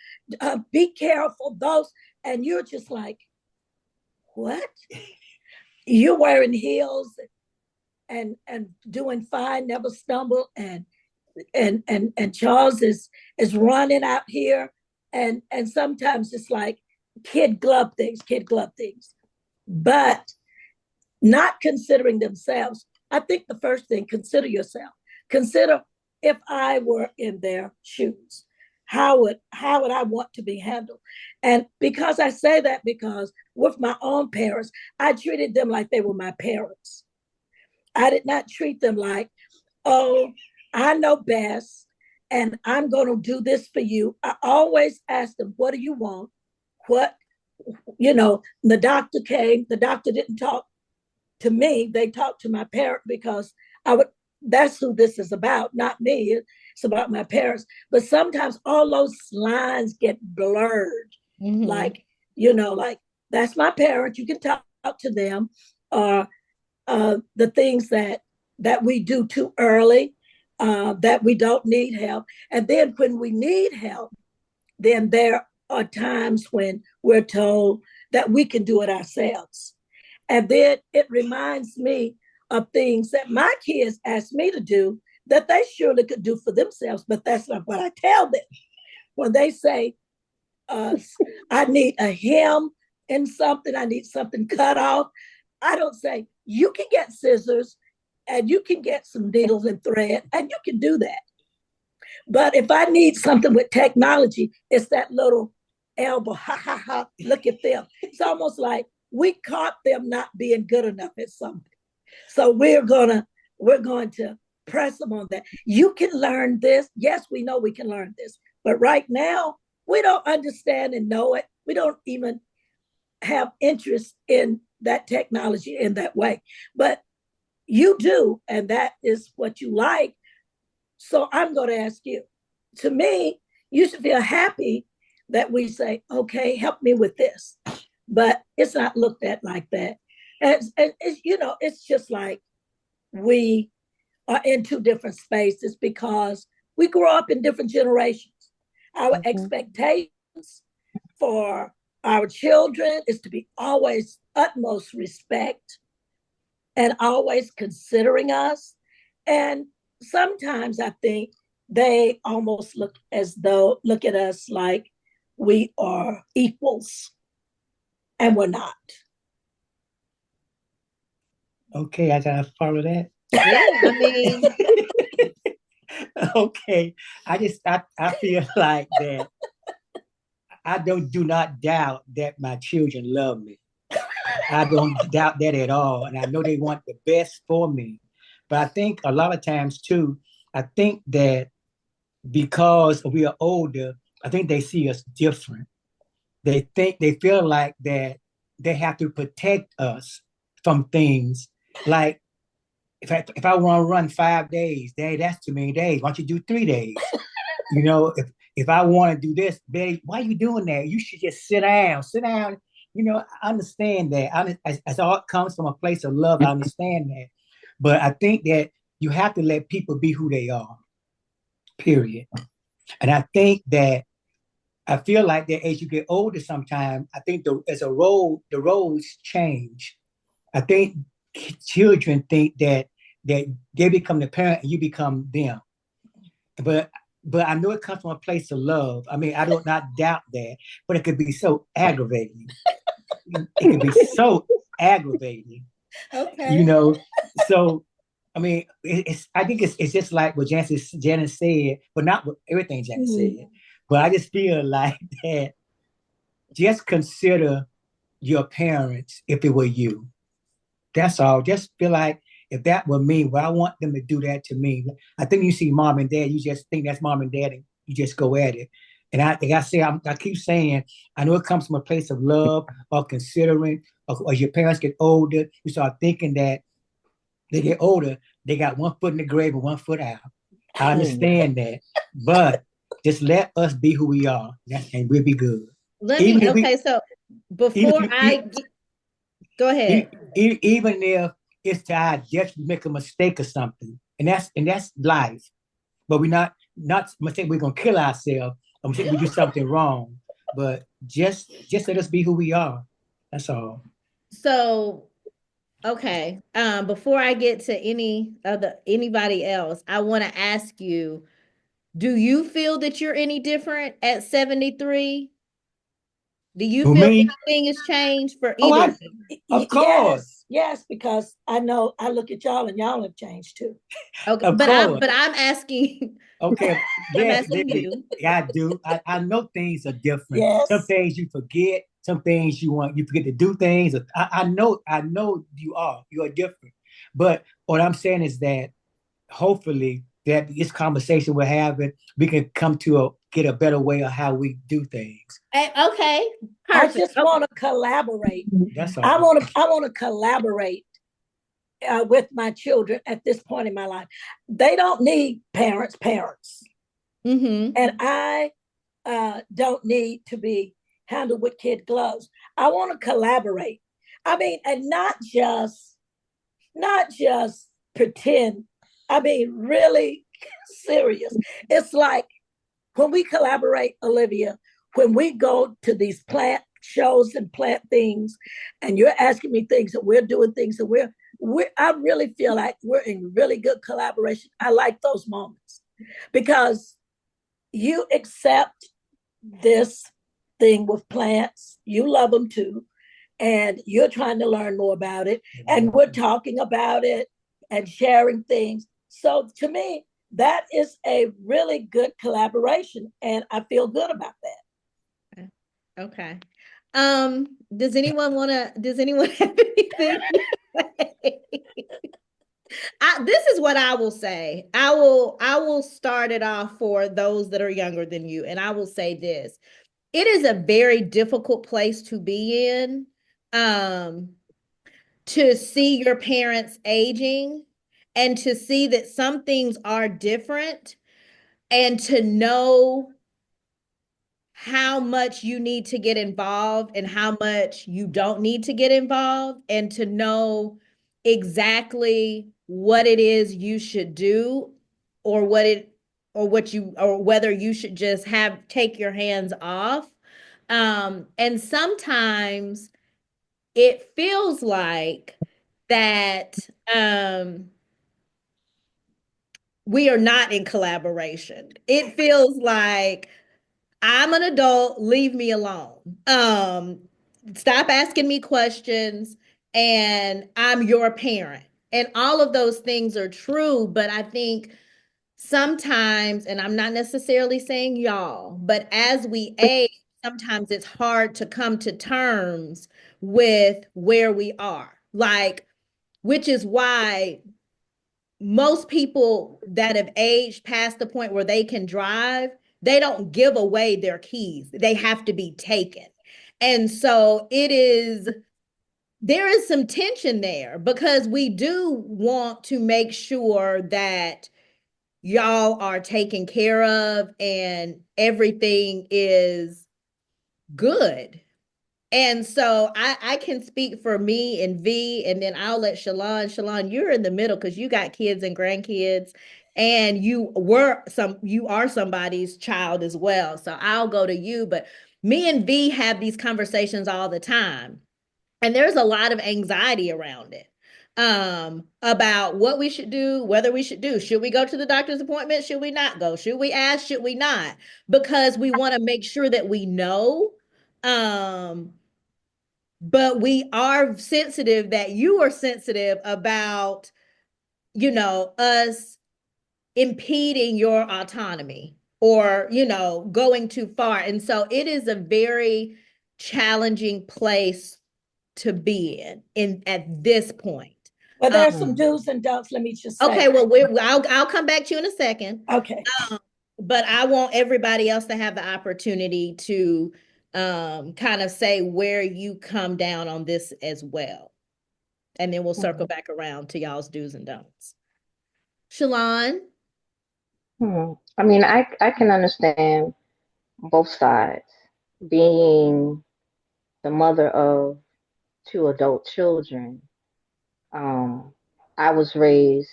be careful, those, and you're just like, what? You're wearing heels and doing fine, never stumble, and Charles is running out here, and sometimes it's like kid glove things, but not considering themselves. I think the first thing, consider yourself. Consider, if I were in their shoes, how would I want to be handled? And because I say that, because with my own parents, I treated them like they were my parents. I did not treat them like, oh, I know best and I'm going to do this for you. I always asked them, what do you want? What, the doctor came, the doctor didn't talk to me. They talked to my parent, because that's who this is about, not me. It's about my parents. But sometimes all those lines get blurred. Like, like, that's my parent. You can talk to them. Or the things that we do too early, that we don't need help. And then when we need help, then there are times when we're told that we can do it ourselves. And then it reminds me of things that my kids asked me to do that they surely could do for themselves, but that's not what I tell them. When they say, I need a hem in something, I need something cut off, I don't say, you can get scissors and you can get some needles and thread and you can do that. But if I need something with technology, it's that little elbow, ha, ha, ha, look at them. It's almost like we caught them not being good enough at something. So we're going to press them on that. You can learn this. Yes, we know we can learn this. But right now, we don't understand and know it. We don't even have interest in that technology in that way. But you do, and that is what you like. So I'm going to ask you. To me, you should feel happy that we say, okay, help me with this. But it's not looked at like that. And it's, it's just like we are in two different spaces because we grew up in different generations. Our expectations for our children is to be always utmost respect and always considering us. And sometimes I think they almost look at us like we are equals, and we're not. Okay, I gotta follow that. Yeah, I mean, Okay, I feel like that I do not doubt that my children love me. I don't doubt that at all, and I know they want the best for me. But I think a lot of times too, I think that because we are older, I think they see us different. They feel like that they have to protect us from things. Like if I want to run 5 days, Dad, that's too many days. Why don't you do 3 days? If I want to do this, Betty, why are you doing that? You should just sit down, sit down. I understand that. As all comes from a place of love, I understand that. But I think that you have to let people be who they are, period. And I think that I feel like that as you get older, sometimes I think the roles change. I think children think that they become the parent and you become them. But I know it comes from a place of love. I mean, I do not doubt that, but it could be so aggravating. It could be so aggravating. okay. So I mean, I think it's just like what Janice said, but not what everything Janice said. But I just feel like that. Just consider your parents if it were you. That's all. Just feel like if that were me, well, I want them to do that to me. I think you see mom and dad, you just think that's mom and dad, and you just go at it. And I keep saying, I know it comes from a place of love or considering, or as your parents get older, you start thinking that they get older, they got one foot in the grave and one foot out. I understand that, but just let us be who we are, and we'll be good. So before go ahead. Even if it's to our death, we make a mistake or something, and that's life. But we're not mistake. We're gonna kill ourselves. Or mistake we do something wrong. But just let us be who we are. That's all. So, okay. Before I get to anybody else, I want to ask you, do you feel that you're any different at 73? Do you For feel me, anything has changed for oh, either? of course, Yes, because I know I look at y'all and y'all have changed too. Okay, of but course. I'm asking. Okay, I'm yes, asking you. I do. I know things are different. Yes. Some things you forget. Some things you forget to do things. I know you are different. But what I'm saying is that hopefully that this conversation we're having, we can come to get a better way of how we do things. Okay, perfect. I just want to collaborate. That's all. I want to collaborate with my children at this point in my life. They don't need parents. Mm-hmm. And I don't need to be handled with kid gloves. I want to collaborate. I mean, and not just pretend. I mean, really serious. It's like when we collaborate, Olivia, when we go to these plant shows and plant things, and you're asking me things and we're doing things and I really feel like we're in really good collaboration. I like those moments because you accept this thing with plants, you love them too, and you're trying to learn more about it, and we're talking about it and sharing things. So to me, that is a really good collaboration, and I feel good about that. Okay. Does anyone have anything to say? This is what I will say. I will start it off for those that are younger than you, and I will say this. It is a very difficult place to be in um, to see your parents aging and to see that some things are different and to know how much you need to get involved and how much you don't need to get involved, and to know exactly what it is you should do, or whether you should just take your hands off. And sometimes it feels like that we are not in collaboration. It feels like I'm an adult, leave me alone. Stop asking me questions, and I'm your parent. And all of those things are true, but I think sometimes, and I'm not necessarily saying y'all, but as we age, sometimes it's hard to come to terms with where we are. Like, which is why most people that have aged past the point where they can drive, they don't give away their keys. They have to be taken. And so there is some tension there because we do want to make sure that y'all are taken care of and everything is good. And so I can speak for me and V, and then I'll let Shalon. Shalon, you're in the middle because you got kids and grandkids, and you are somebody's child as well. So I'll go to you. But me and V have these conversations all the time, and there's a lot of anxiety around it. About what we should do, whether we should do. Should we go to the doctor's appointment? Should we not go? Should we ask? Should we not? Because we want to make sure that we know. Um, but we are sensitive that you are sensitive about, us impeding your autonomy or, going too far. And so it is a very challenging place to be in at this point. Well, there are some do's and don'ts. Let me just say. Okay, well, I'll come back to you in a second. Okay. But I want everybody else to have the opportunity to kind of say where you come down on this as well. And then we'll circle back around to y'all's do's and don'ts. Shalon? I mean, I can understand both sides. Being the mother of two adult children, I was raised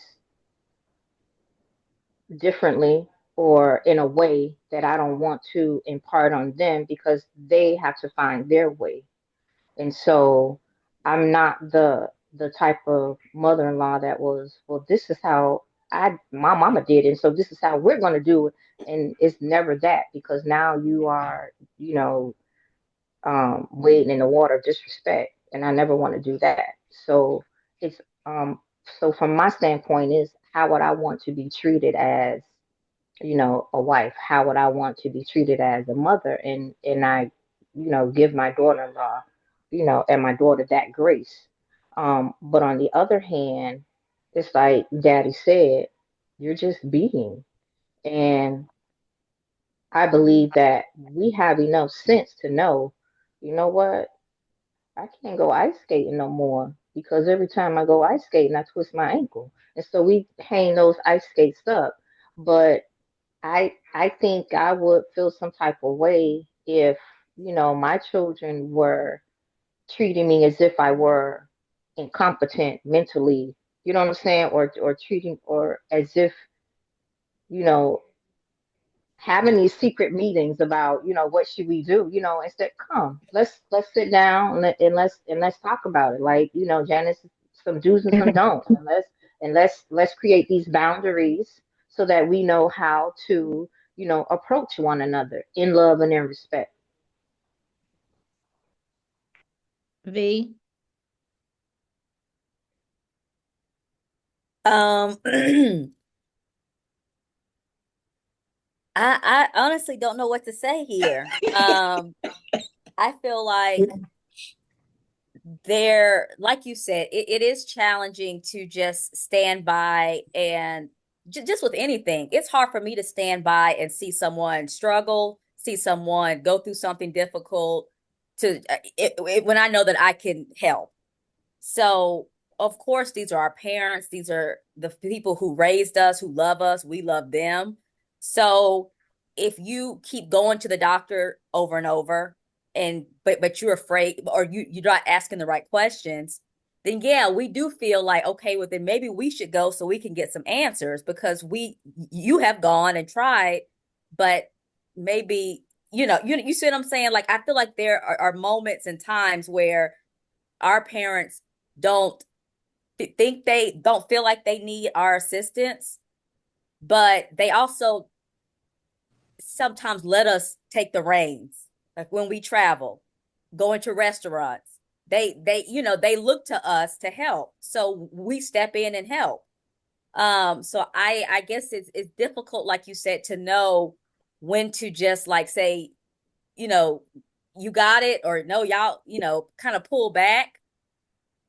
differently or in a way that I don't want to impart on them because they have to find their way. And so I'm not the type of mother-in-law that was, well, this is how my mama did, and so this is how we're going to do it. And it's never that because now you are, wading in the water of disrespect, and I never want to do that. So it's so from my standpoint is how would I want to be treated as a wife? How would I want to be treated as a mother? And I, give my daughter-in-law, and my daughter that grace. But on the other hand, it's like Daddy said, you're just being. And I believe that we have enough sense to know, you know what? I can't go ice skating no more because every time I go ice skating, I twist my ankle. And so we hang those ice skates up. But I think I would feel some type of way if, my children were treating me as if I were incompetent mentally, you know what I'm saying? Or treating or as if, you know, having these secret meetings about, what should we do, instead come, let's sit down and let's talk about it. Like, Janice, some do's and some don'ts, and let's create these boundaries so that we know how to, approach one another in love and in respect. V? I honestly don't know what to say here. I feel like like you said, it is challenging to just stand by and just with anything. It's hard for me to stand by and see someone struggle, see someone go through something difficult, when I know that I can help. So of course, these are our parents. These are the people who raised us, who love us. We love them. So if you keep going to the doctor over and over, and but you're afraid, or you're not asking the right questions, then yeah, we do feel like, okay, well then maybe we should go so we can get some answers, because you have gone and tried, but maybe you see what I'm saying? Like, I feel like there are moments and times where our parents don't they don't feel like they need our assistance, but they also sometimes let us take the reins. Like when we travel, going to restaurants, they look to us to help, so we step in and help. So I guess it's difficult, like you said, to know when to just like say, you know, you got it, or no, y'all, kind of pull back,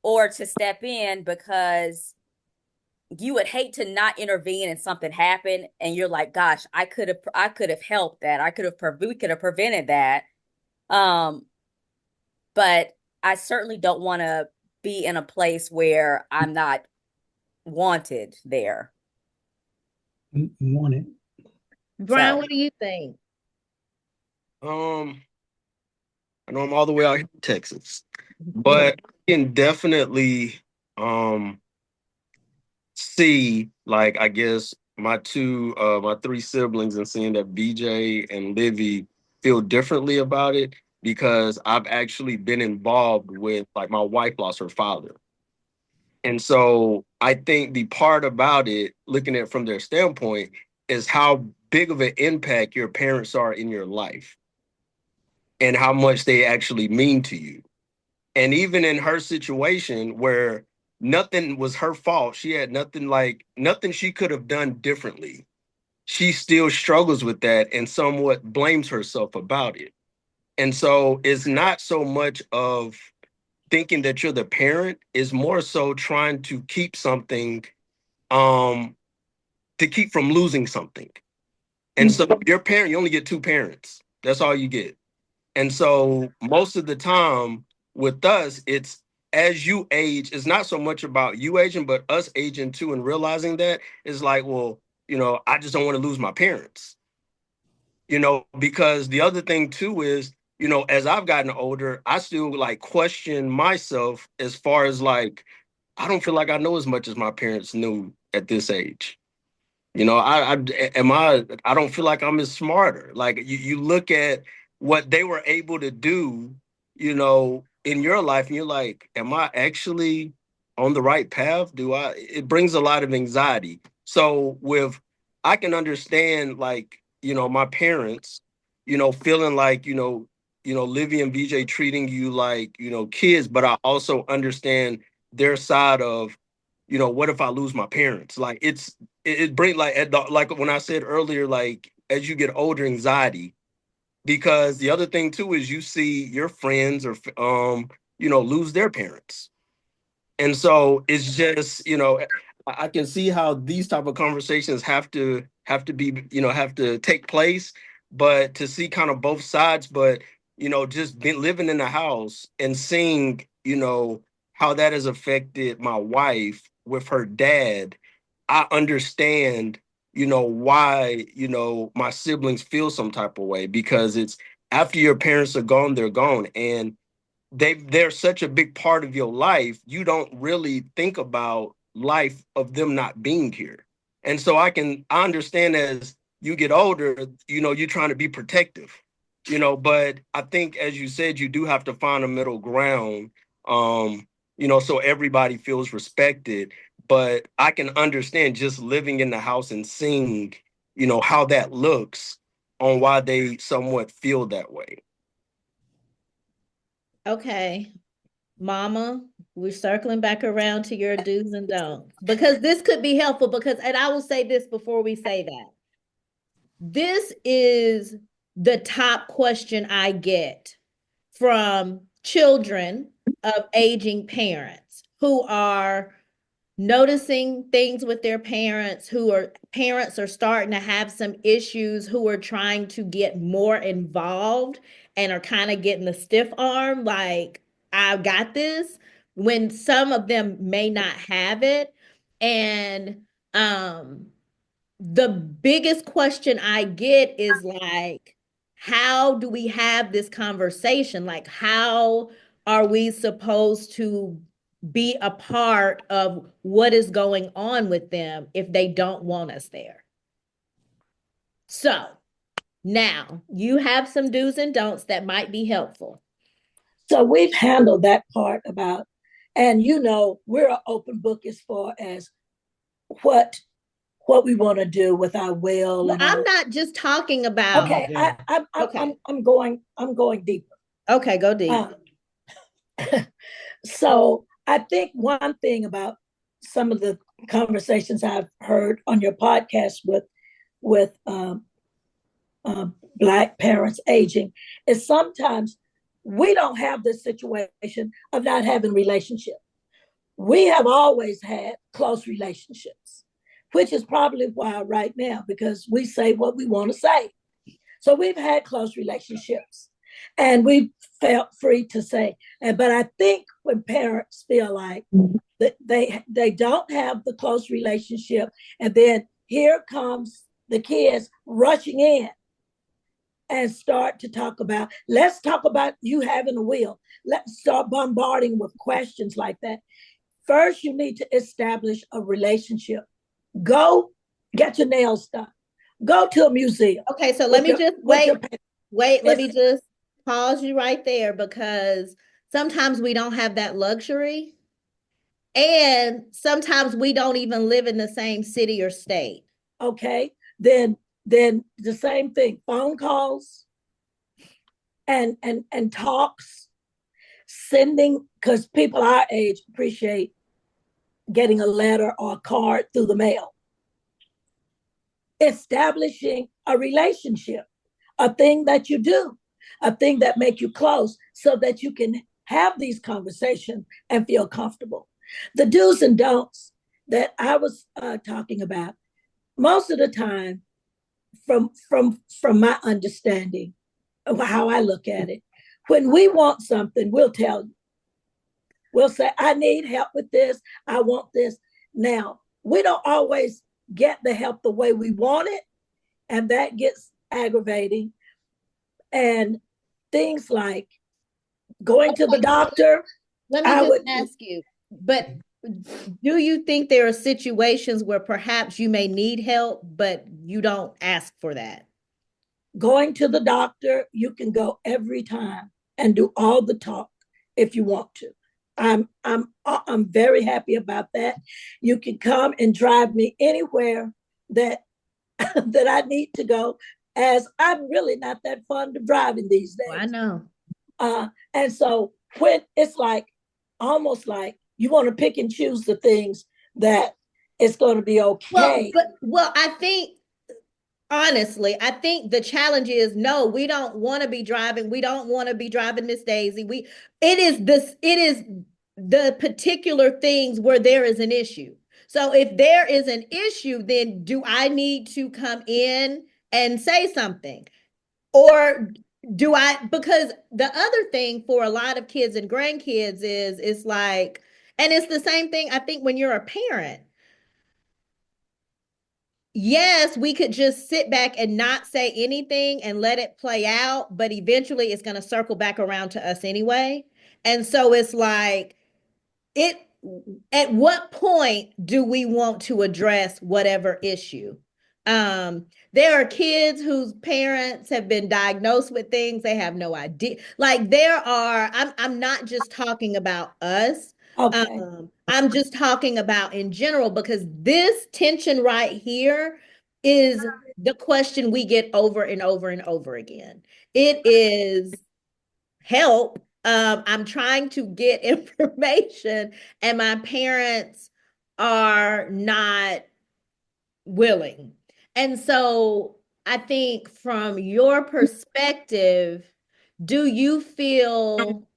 or to step in, because you would hate to not intervene and something happen and you're like, gosh, I could have helped that. We could have prevented that. Um, but I certainly don't want to be in a place where I'm not wanted there. Want it. Brian, So, what do you think? I know I'm all the way out here in Texas, but I can definitely um see, like, I guess my three siblings, and seeing that BJ and Livy feel differently about it, because I've actually been involved with, like, my wife lost her father. And so I think the part about it, looking at it from their standpoint, is how big of an impact your parents are in your life and how much they actually mean to you. And even in her situation where nothing was her fault, she had nothing she could have done differently. She still struggles with that and somewhat blames herself about it. And so it's not so much of thinking that you're the parent, is more so trying to keep something, um to keep from losing something. And so your parent, you only get two parents. That's all you get. And so most of the time with us, it's, as you age, it's not so much about you aging, but us aging too, and realizing that it's like, well, I just don't want to lose my parents. Because the other thing too is, as I've gotten older, I still like question myself, as far as like, I don't feel like I know as much as my parents knew at this age. I don't feel like I'm as smarter. Like, you look at what they were able to do, in your life, and you're like, am I actually on the right path? It brings a lot of anxiety. So I can understand, like, my parents, feeling like, Livy and VJ treating you like, kids, but I also understand their side of, what if I lose my parents? Like, it brings, like, like when I said earlier, like, as you get older, anxiety, because the other thing too is you see your friends, or lose their parents. And so it's just, I can see how these type of conversations have to take place, but to see kind of both sides. But just been living in the house and seeing, how that has affected my wife with her dad, I understand, why, my siblings feel some type of way, because it's, after your parents are gone, they're gone. And they're such a big part of your life, you don't really think about life of them not being here. And so I understand, as you get older, you're trying to be protective, but I think, as you said, you do have to find a middle ground, so everybody feels respected. But I can understand, just living in the house and seeing, how that looks, on why they somewhat feel that way. Okay, Mama, we're circling back around to your do's and don'ts, because this could be helpful. Because, and I will say this before we say that, this is the top question I get from children of aging parents who are noticing things with their parents parents are starting to have some issues, who are trying to get more involved and are kind of getting the stiff arm, like, I've got this, when some of them may not have it. And um the biggest question I get is like, how do we have this conversation? Like, how are we supposed to be a part of what is going on with them if they don't want us there? So now you have some do's and don'ts that might be helpful. So we've handled that part about, and we're an open book as far as what we want to do with our will. Well, And I'm not just talking about. okay. Okay. I'm going deeper. Okay, go deep. So I think one thing about some of the conversations I've heard on your podcast with Black parents aging is sometimes we don't have this situation of not having relationships. We have always had close relationships, which is probably why right now, because we say what we want to say. So we've had close relationships and we felt free to say. But I think when parents feel like that they don't have the close relationship, and then here comes the kids rushing in and start to let's talk about you having a will. Let's start bombarding with questions like that. First, you need to establish a relationship. Go get your nails done. Go to a museum. Okay, so let me just let me just pause you right there, because sometimes we don't have that luxury. And sometimes we don't even live in the same city or state. Okay, then the same thing, phone calls and talks, sending, because people our age appreciate getting a letter or a card through the mail. Establishing a relationship, a thing that you do, a thing that make you close so that you can have these conversations and feel comfortable. The do's and don'ts that I was talking about, most of the time, from my understanding of how I look at it, when we want something, we'll tell you. We'll say, I need help with this. I want this. Now, we don't always get the help the way we want it, and that gets aggravating. And things like going to the doctor. Let me just ask you, but do you think there are situations where perhaps you may need help, but you don't ask for that? Going to the doctor, you can go every time and do all the talk if you want to. I'm very happy about that. You can come and drive me anywhere that that I need to go, as I'm really not that fond of driving these days. Oh, I know. And so when it's like almost like you want to pick and choose the things that it's going to be okay. Well, I think honestly, I think the challenge is, no, we don't want to be driving. We don't want to be driving Miss Daisy. It is the particular things where there is an issue. So if there is an issue, then do I need to come in and say something? Or because the other thing for a lot of kids and grandkids is, it's like, and it's the same thing, I think, when you're a parent. Yes, we could just sit back and not say anything and let it play out, but eventually it's going to circle back around to us anyway. And so it's like, at what point do we want to address whatever issue? There are kids whose parents have been diagnosed with things they have no idea. Like, I'm not just talking about us. Okay. I'm just talking about in general, because this tension right here is the question we get over and over and over again. It is help. I'm trying to get information, and my parents are not willing. And so I think from your perspective, do you feel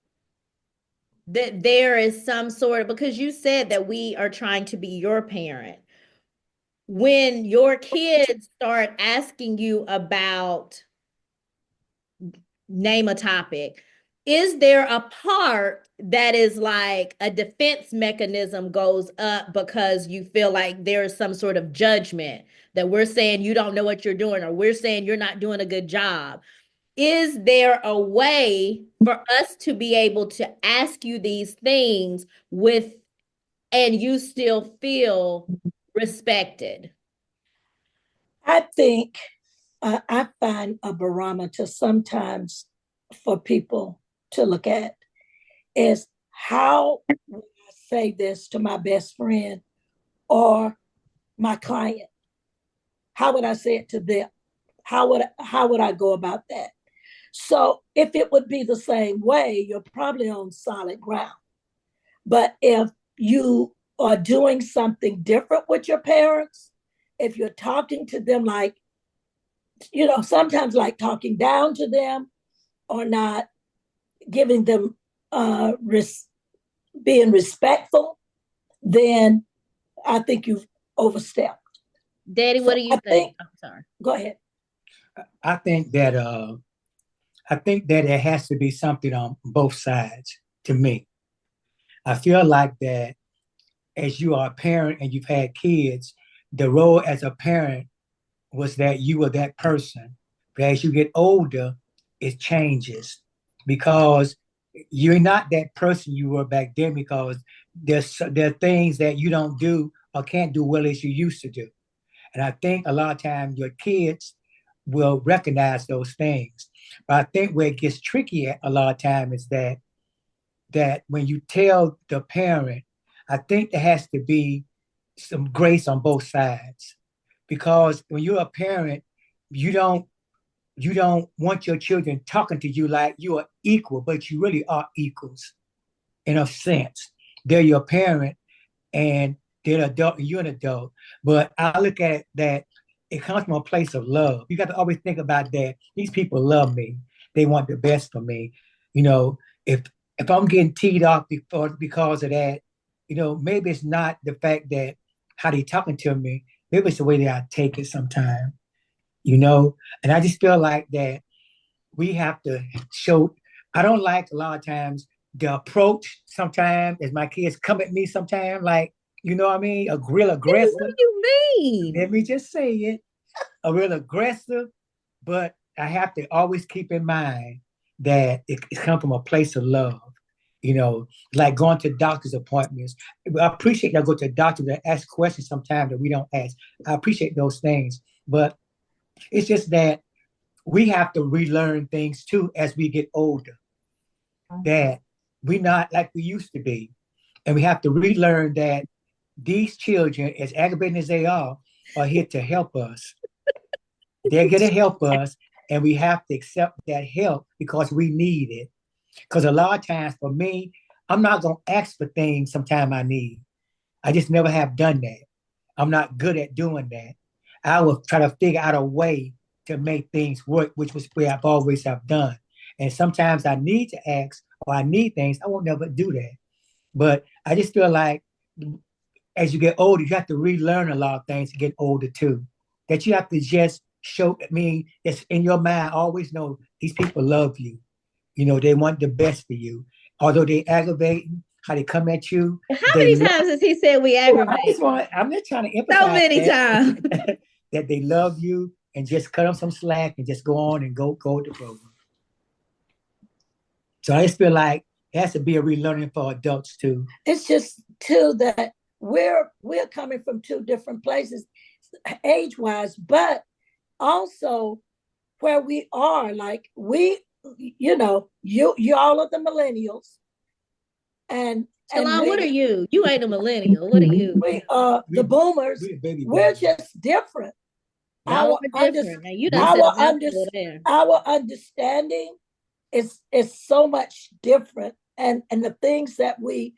that there is some sort of, because you said that we are trying to be your parent. When your kids start asking you about, name a topic, is there a part that is like a defense mechanism goes up because you feel like there's some sort of judgment that we're saying you don't know what you're doing, or we're saying you're not doing a good job? Is there a way for us to be able to ask you these things with, and you still feel respected? I think I find a barometer sometimes for people to look at is how would I say this to my best friend or my client? How would I say it to them? How would I go about that? So if it would be the same way, you're probably on solid ground. But if you are doing something different with your parents, if you're talking to them like, sometimes like talking down to them or not giving them being respectful, then I think you've overstepped. Daddy, what do you think? I'm sorry. Go ahead. I think that it has to be something on both sides to me. I feel like that as you are a parent and you've had kids, the role as a parent was that you were that person. But as you get older, it changes because you're not that person you were back then, because there are things that you don't do or can't do well as you used to do. And I think a lot of times your kids will recognize those things. But I think where it gets tricky a lot of times is that when you tell the parent, I think there has to be some grace on both sides. Because when you're a parent, you don't want your children talking to you like you are equal, but you really are equals in a sense. They're your parent and they're an adult and you're an adult. But I look at it that it comes from a place of love. You got to always think about that. These people love me. They want the best for me. If I'm getting teed off because of that, maybe it's not the fact that how they talking to me. Maybe it's the way that I take it sometimes, And I just feel like that we have to show. I don't like a lot of times the approach sometimes as my kids come at me sometimes, like, you know what I mean? A real aggressive. What do you mean? Let me just say it. A real aggressive, but I have to always keep in mind that it comes from a place of love. Like going to doctor's appointments. I appreciate that I go to a doctor that ask questions sometimes that we don't ask. I appreciate those things. But it's just that we have to relearn things too as we get older. That we're not like we used to be. And we have to relearn that these children, as aggravating as they are here to help us. They're going to help us, and we have to accept that help because we need it. Because a lot of times for me, I'm not going to ask for things sometimes I need. I just never have done that. I'm not good at doing that. I will try to figure out a way to make things work, which was where I've always have done. And sometimes I need to ask or I need things. I won't never do that. But I just feel like as you get older, you have to relearn a lot of things to get older too. That you have to just show me it's in your mind. Always know these people love you. They want the best for you. Although they aggravate, how they come at you. How many times has he said we aggravate? I'm just trying to emphasize so many times that they love you and just cut them some slack and just go on and go with the program. So I just feel like it has to be a relearning for adults too. It's just too that we're coming from two different places age-wise, but also where we are, like you all are the millennials. And Shalon, what are you? You ain't a millennial. What are you? We the boomers. We're just different. Our understanding is so much different, and the things that we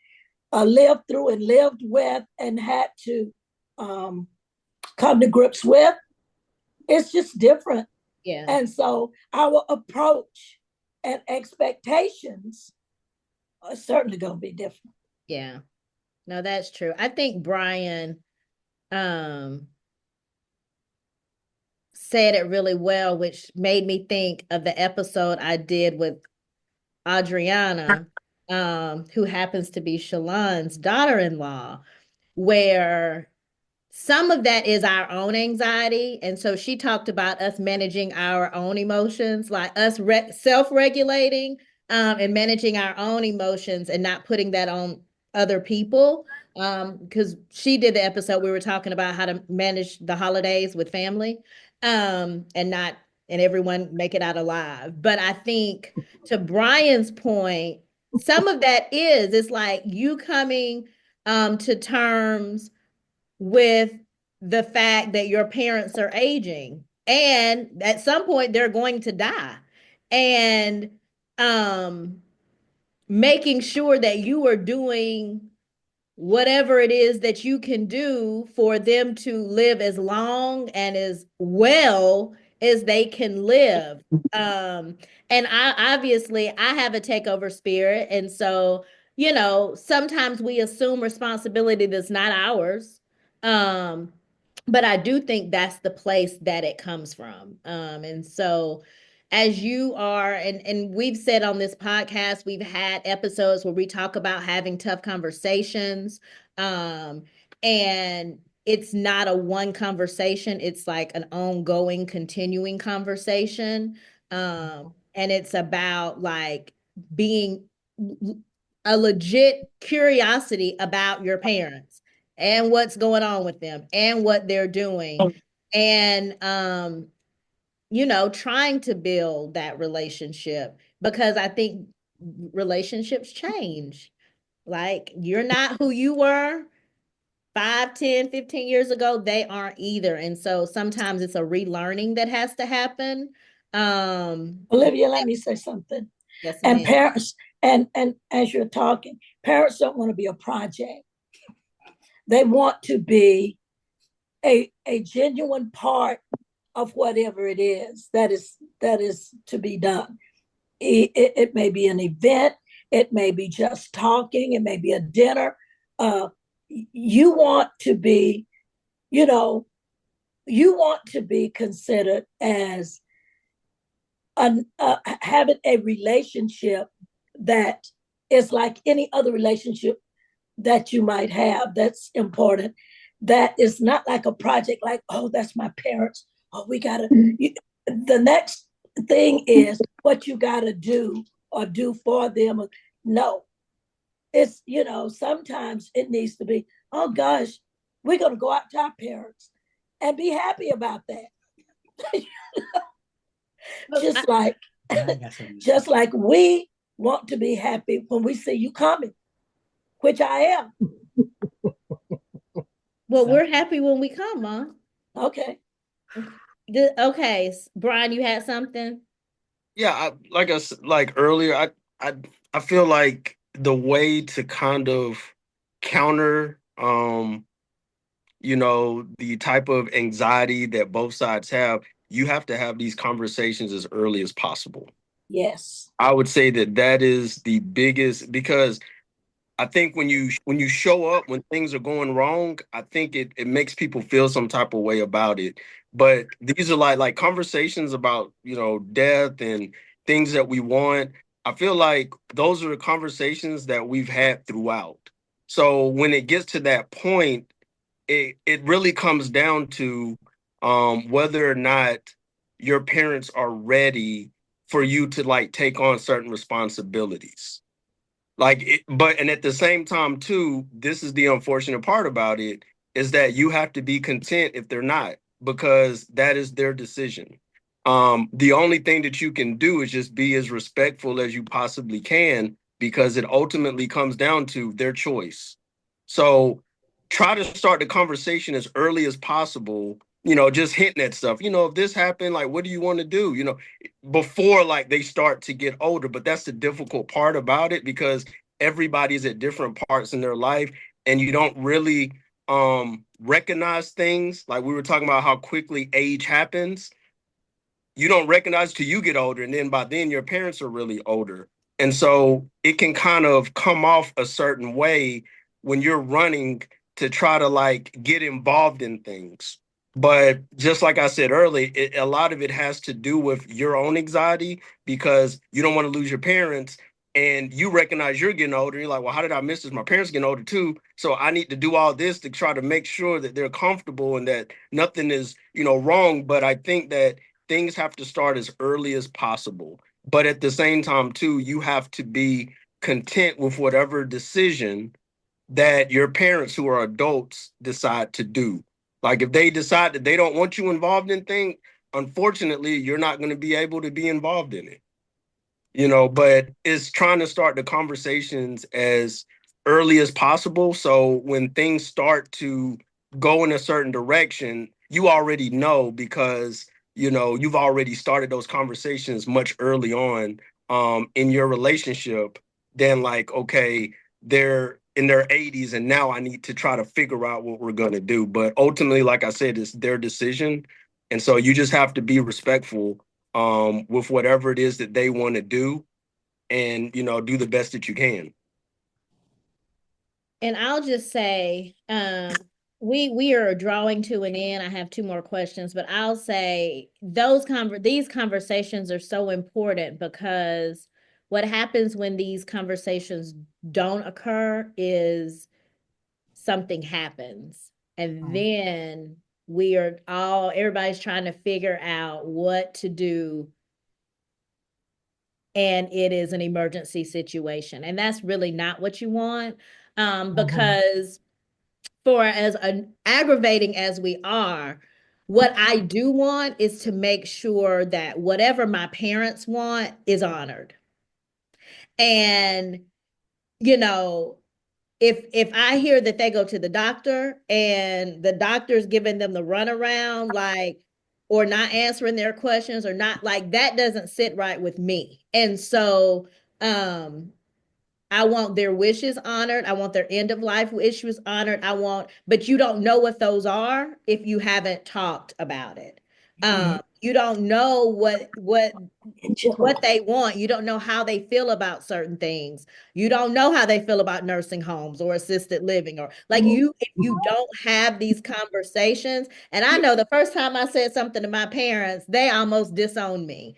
lived through and lived with and had to come to grips with, it's just different. Yeah. And so our approach and expectations It's certainly going to be different. Yeah. No, that's true. I think Brian said it really well, which made me think of the episode I did with Adriana, who happens to be Shalon's daughter-in-law, where some of that is our own anxiety. And so she talked about us managing our own emotions, like us self-regulating and managing our own emotions and not putting that on other people. Because she did the episode, we were talking about how to manage the holidays with family and not, and everyone make it out alive. But I think to Brian's point, some of that is, it's like you coming to terms with the fact that your parents are aging and at some point they're going to die, and um making sure that you are doing whatever it is that you can do for them to live as long and as well as they can live. And I obviously I have a takeover spirit, and so sometimes we assume responsibility that's not ours. Um, but I do think that's the place that it comes from. And so as you are, and we've said on this podcast, we've had episodes where we talk about having tough conversations. Um, and it's not a one conversation, it's like an ongoing, continuing conversation. And it's about like being a legit curiosity about your parents and what's going on with them and what they're doing. And trying to build that relationship, because I think relationships change. Like you're not who you were 5, 10, 15 years ago. They aren't either. And so sometimes it's a relearning that has to happen. Olivia, let me say something. Yes, And ma'am. parents, and as you're talking, parents don't want to be a project. They want to be a genuine part of whatever it is that is to be done. It may be an event, it may be just talking, it may be a dinner. You want to be, you know, you want to be considered as having a relationship that is like any other relationship that you might have. That's important. That is not like a project like, oh, that's my parents. Oh, we got to. The next thing is what you got to do or do for them. No, it's, sometimes it needs to be, oh gosh, we're going to go out to our parents and be happy about that. just like, just like we want to be happy when we see you coming, which I am. Well, we're happy when we come, huh? Okay. Okay, Brian, you had something? Yeah, like earlier, I feel like the way to kind of counter the type of anxiety that both sides have, you have to have these conversations as early as possible. Yes. I would say that is the biggest, because I think when you show up when things are going wrong, I think it makes people feel some type of way about it. But these are like conversations about, death and things that we want. I feel like those are the conversations that we've had throughout. So when it gets to that point, it really comes down to whether or not your parents are ready for you to like take on certain responsibilities. And at the same time too, this is the unfortunate part about it, is that you have to be content if they're not, because that is their decision. The only thing that you can do is just be as respectful as you possibly can, because it ultimately comes down to their choice. So try to start the conversation as early as possible, just hinting at stuff. If this happened, like, what do you want to do? Before like they start to get older. But that's the difficult part about it, because everybody's at different parts in their life, and you don't really recognize things. Like we were talking about how quickly age happens. You don't recognize till you get older, and then by then your parents are really older. And so it can kind of come off a certain way when you're running to try to like get involved in things. But just like I said earlier, a lot of it has to do with your own anxiety because you don't want to lose your parents and you recognize you're getting older. You're like, well, how did I miss this? My parents getting older too. So I need to do all this to try to make sure that they're comfortable and that nothing is, wrong. But I think that things have to start as early as possible. But at the same time, too, you have to be content with whatever decision that your parents who are adults decide to do. Like if they decide that they don't want you involved in things, unfortunately, you're not going to be able to be involved in it. But it's trying to start the conversations as early as possible. So when things start to go in a certain direction, you already know because, you've already started those conversations much early on in your relationship than like, okay, they're in their 80s and now I need to try to figure out what we're going to do. But ultimately, like I said, it's their decision. And so you just have to be respectful with whatever it is that they want to do and, do the best that you can. And I'll just say, we are drawing to an end. I have two more questions, but I'll say these conversations are so important because what happens when these conversations don't occur is something happens. And then everybody's trying to figure out what to do. And it is an emergency situation. And that's really not what you want. Because for as aggravating as we are, what I do want is to make sure that whatever my parents want is honored. And, you know, if I hear that they go to the doctor and the doctor's giving them the runaround, like, or not answering their questions or not, like, that doesn't sit right with me. And so, I want their wishes honored. I want their end of life wishes honored. But you don't know what those are if you haven't talked about it. You don't know what they want. You don't know how they feel about certain things. You don't know how they feel about nursing homes or assisted living or like if you don't have these conversations. And I know the first time I said something to my parents, they almost disowned me.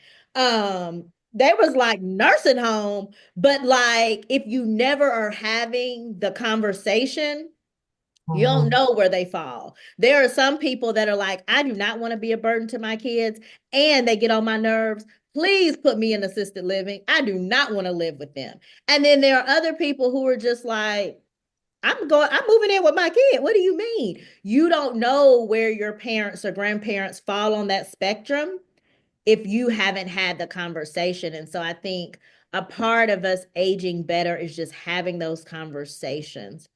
They was like nursing home, but like if you never are having the conversation, you don't know where they fall. There are some people that are like, I do not want to be a burden to my kids, and they get on my nerves. Please put me in assisted living. I do not want to live with them. And then there are other people who are just like, I'm moving in with my kid. What do you mean? You don't know where your parents or grandparents fall on that spectrum if you haven't had the conversation. And so I think a part of us aging better is just having those conversations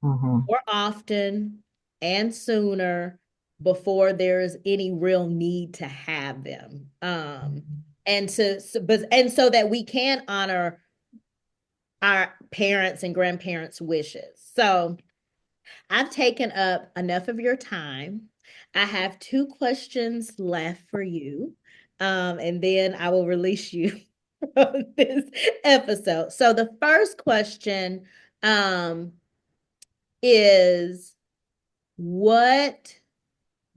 more often and sooner before there's any real need to have them. And so that we can honor our parents and grandparents' wishes. So I've taken up enough of your time. I have two questions left for you. And then I will release you from this episode. So the first question is, what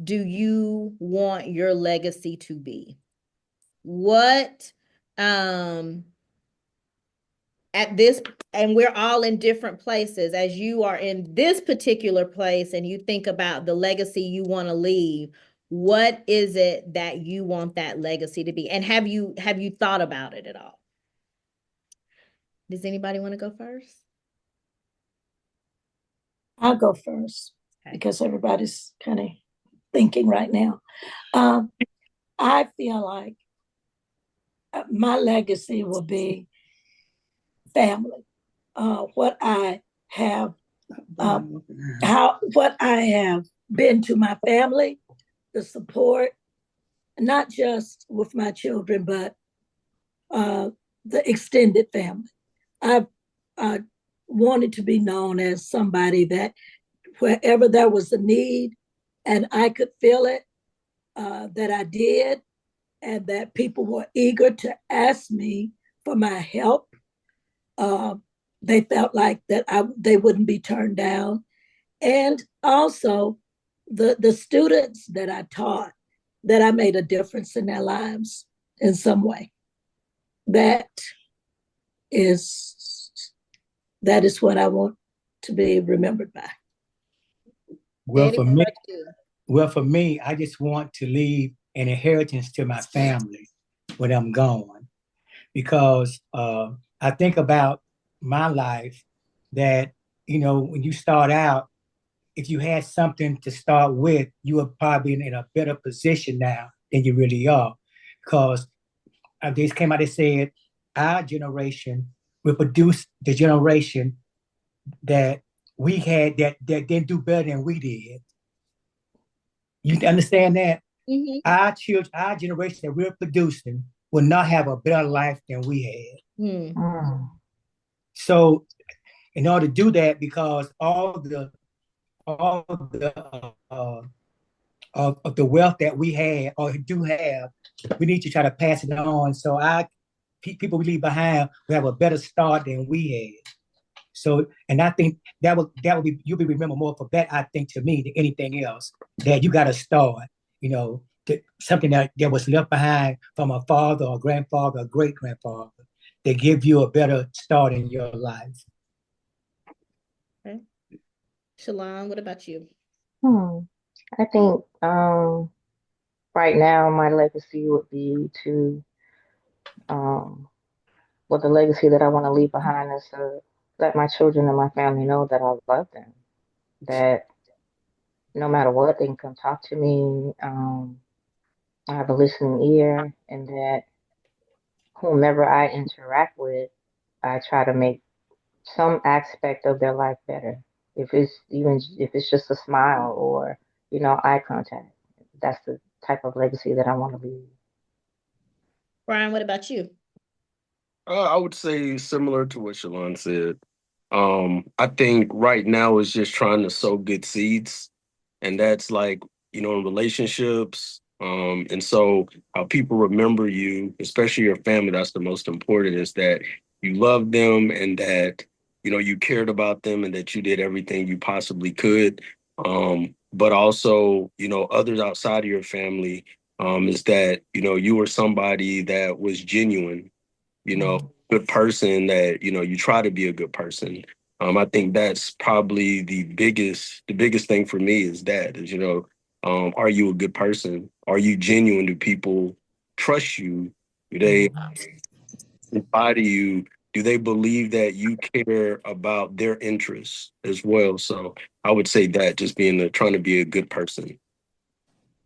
do you want your legacy to be? What at this, and we're all in different places, as you are in this particular place and you think about the legacy you want to leave, what is it that you want that legacy to be? And have you thought about it at all? Does anybody want to go first? I'll go first because everybody's kind of thinking right now. I feel like my legacy will be family. What I have, what I have been to my family, the support, not just with my children, but the extended family. I wanted to be known as somebody that wherever there was a need and I could feel it, that I did, and that people were eager to ask me for my help they felt like that they wouldn't be turned down. And also the students that I taught, that I made a difference in their lives in some way. That is what I want to be remembered by. Well, Danny, for what me, about you? I just want to leave an inheritance to my family when I'm gone, because I think about my life that, when you start out, if you had something to start with, you would probably be in a better position now than you really are. Because they came out and said our generation will produce the generation that we had that didn't do better than we did. You understand that? Mm-hmm. Our children, our generation that we're producing will not have a better life than we had. Mm. So in order to do that, because all the of the wealth that we have or do have, we need to try to pass it on. So people we leave behind will have a better start than we had. So, and I think that would be, you'll be remembered more for that, I think, to me, than anything else. That you got to start, something that was left behind from a father or grandfather or great grandfather, that give you a better start in your life. Okay. Shalon, what about you? I think right now my legacy would be to well, the legacy that I want to leave behind is to let my children and my family know that I love them, that no matter what, they can come talk to me. I have a listening ear, and that whomever I interact with, I try to make some aspect of their life better. If it's just a smile or, eye contact. That's the type of legacy that I want to leave. Brian, what about you? I would say similar to what Shalon said. I think right now is just trying to sow good seeds, and that's like, in relationships. And so how people remember you, especially your family, that's the most important, is that you love them and that, you cared about them and that you did everything you possibly could. But also, others outside of your family, is that, you were somebody that was genuine, good person, that, you try to be a good person. I think that's probably the biggest thing for me is that is, are you a good person? Are you genuine? Do people trust you? Do they confide in you? Do they believe that you care about their interests as well? So I would say that just trying to be a good person.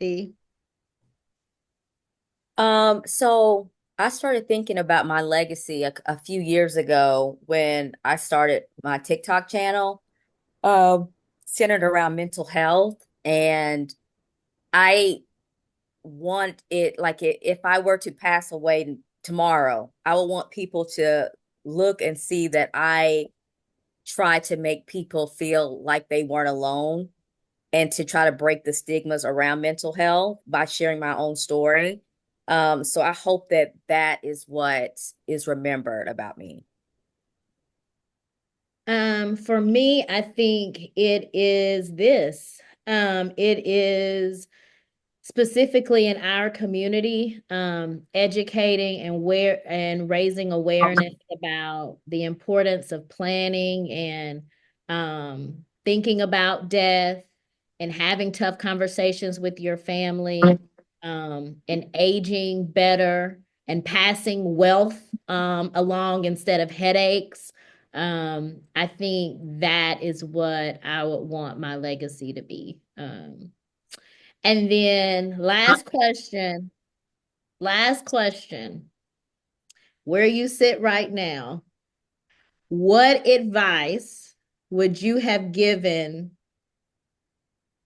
E. So I started thinking about my legacy a few years ago when I started my TikTok channel, centered around mental health. And I want it like if I were to pass away tomorrow, I would want people to look and see that I try to make people feel like they weren't alone and to try to break the stigmas around mental health by sharing my own story. So I hope that that is what is remembered about me. For me, I think it is this. It is specifically in our community, educating and raising awareness about the importance of planning and thinking about death and having tough conversations with your family, and aging better and passing wealth along instead of headaches. I think that is what I would want my legacy to be. And then last question, where you sit right now, what advice would you have given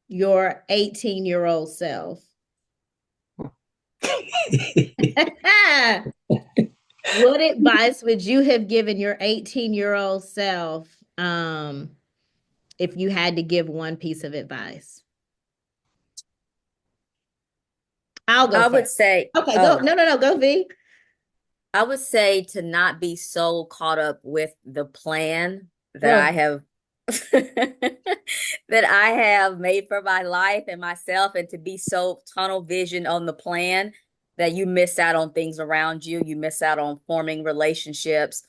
your 18-year-old self? What advice would you have given your 18-year-old self, if you had to give one piece of advice? I'll go I would first. say, Okay, go. No, go V. I would say to not be so caught up with the plan that I Right. have that I have made for my life and myself, and to be so tunnel vision on the plan that you miss out on things around you. You miss out on forming relationships.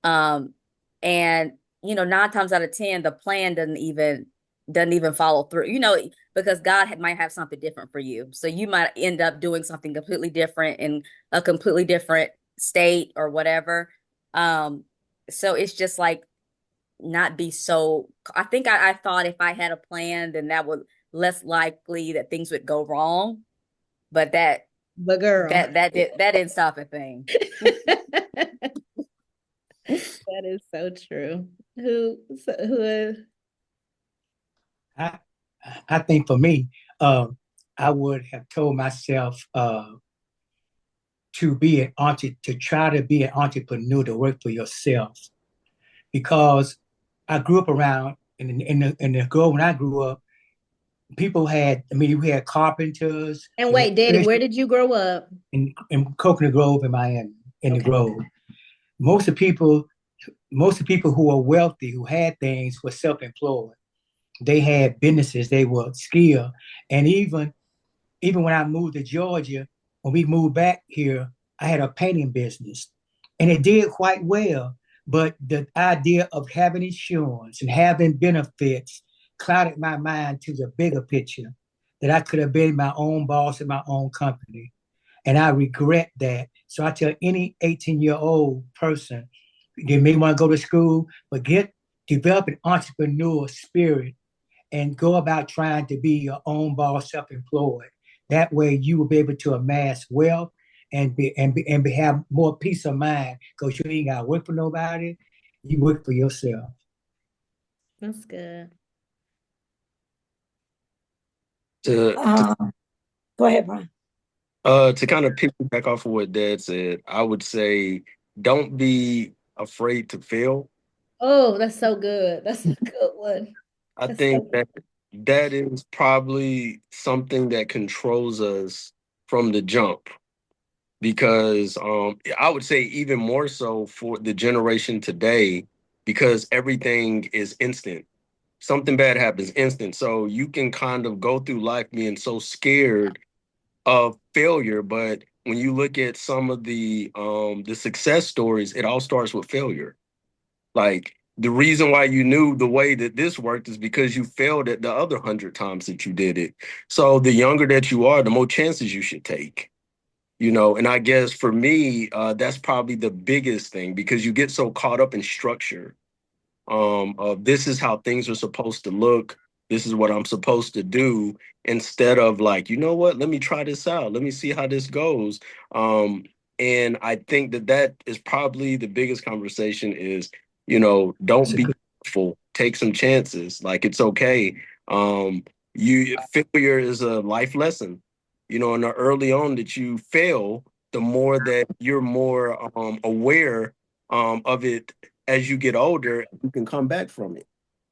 Um, and 9 times out of 10, the plan doesn't even follow through, because might have something different for you. So you might end up doing something completely different in a completely different state or whatever. So it's just like not be so. I think I thought if I had a plan, then that would less likely that things would go wrong. But that The girl. that didn't stop a thing. That is so true. Who I I think for me, I would have told myself to try to be an entrepreneur, to work for yourself, because I grew up around in the girl when I grew up, people had, I mean, we had carpenters, and we had wait, Daddy, where did you grow up? in Coconut Grove in Miami, in the Okay. Grove. Most of the people, most of the people who were wealthy, who had things, were self-employed. They had businesses, they were skilled. And even when I moved to Georgia, when we moved back here, I had a painting business and it did quite well. But the idea of having insurance and having benefits clouded my mind to the bigger picture, that I could have been my own boss in my own company. And I regret that. So I tell any 18-year-old person, they may want to go to school, but develop an entrepreneur spirit and go about trying to be your own boss, self-employed. That way, you will be able to amass wealth have more peace of mind, because you ain't got to work for nobody. You work for yourself. That's good. To Go ahead, Brian. to kind of piggyback off of what Dad said, I would say don't be afraid to fail. Oh, that's so good. That's a good one. I That's think so that that is probably something that controls us from the jump, because I would say even more so for the generation today, because everything is instant. Something bad happens instant. So you can kind of go through life being so scared of failure, but when you look at some of the success stories, it all starts with failure. Like, the reason why you knew the way that this worked is because you failed at the other 100 times that you did it. So the younger that you are, the more chances you should take. And I guess for me, that's probably the biggest thing, because you get so caught up in structure, of this is how things are supposed to look. This is what I'm supposed to do, instead of like, you know what, let me try this out. Let me see how this goes. And I think that that is probably the biggest conversation is, don't be fearful, take some chances. Like, it's okay. Failure is a life lesson, and the early on that you fail, the more that you're more aware of it. As you get older, you can come back from it.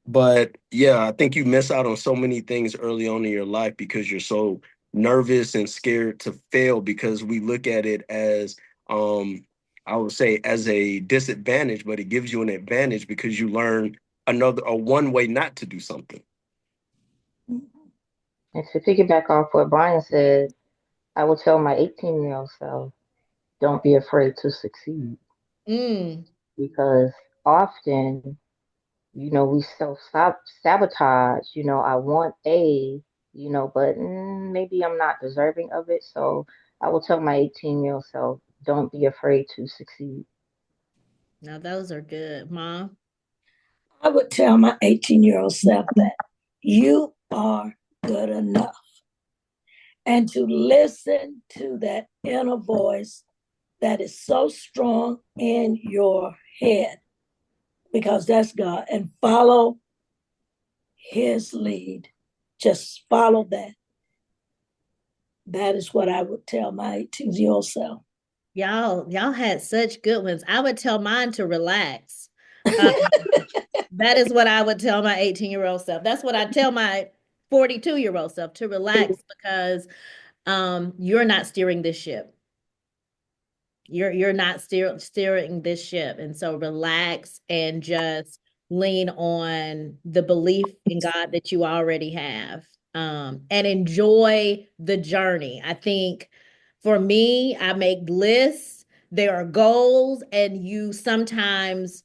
But yeah, I think you miss out on so many things early on in your life because you're so nervous and scared to fail, because we look at it as, I would say, as a disadvantage, but it gives you an advantage because you learn a one way not to do something. And to piggyback off what Brian said, I would tell my 18-year-old self, don't be afraid to succeed, Mm. because often, we self sabotage. I want but maybe I'm not deserving of it. So I will tell my 18-year-old self, don't be afraid to succeed. Now those are good, Mom. I would tell my 18-year-old self that you are good enough, and to listen to that inner voice that is so strong in your head, because that's God, and follow his lead. Just follow that. That is what I would tell my 18-year-old self. Y'all had such good ones. I would tell mine to relax. Uh, that is what I would tell my 18-year-old self. That's what I tell my 42-year-old self, to relax, because you're not steering this ship. You're not steering this ship. And so relax and just lean on the belief in God that you already have. And enjoy the journey. I think for me, I make lists, there are goals, and you sometimes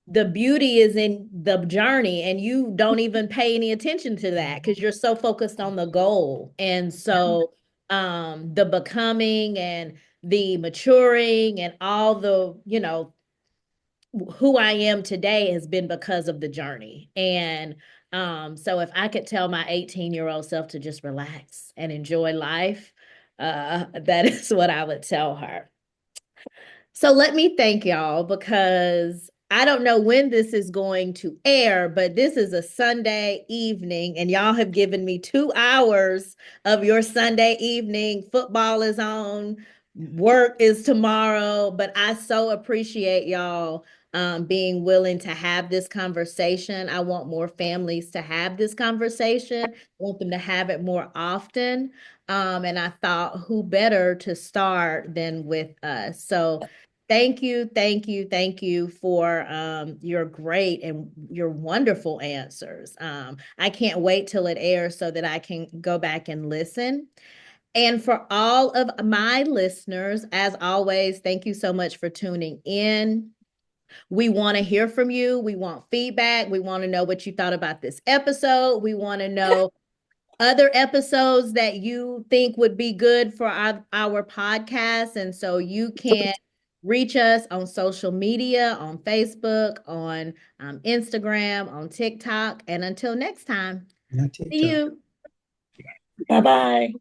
the beauty is in the journey, and you don't even pay any attention to that because you're so focused on the goal. And so the becoming and the maturing and all the, who I am today has been because of the journey. And so if I could tell my 18-year-old self to just relax and enjoy life, that is what I would tell her. So let me thank y'all, because I don't know when this is going to air, but this is a Sunday evening and y'all have given me 2 hours of your Sunday evening. Football is on, work is tomorrow, but I so appreciate y'all being willing to have this conversation. I want more families to have this conversation. I want them to have it more often. And I thought, who better to start than with us? So thank you, thank you, thank you for your great and your wonderful answers. I can't wait till it airs so that I can go back and listen. And for all of my listeners, as always, thank you so much for tuning in. We want to hear from you. We want feedback. We want to know what you thought about this episode. We want to know other episodes that you think would be good for our podcast. And so you can reach us on social media, on Facebook, on Instagram, on TikTok. And until next time, see you. Bye-bye.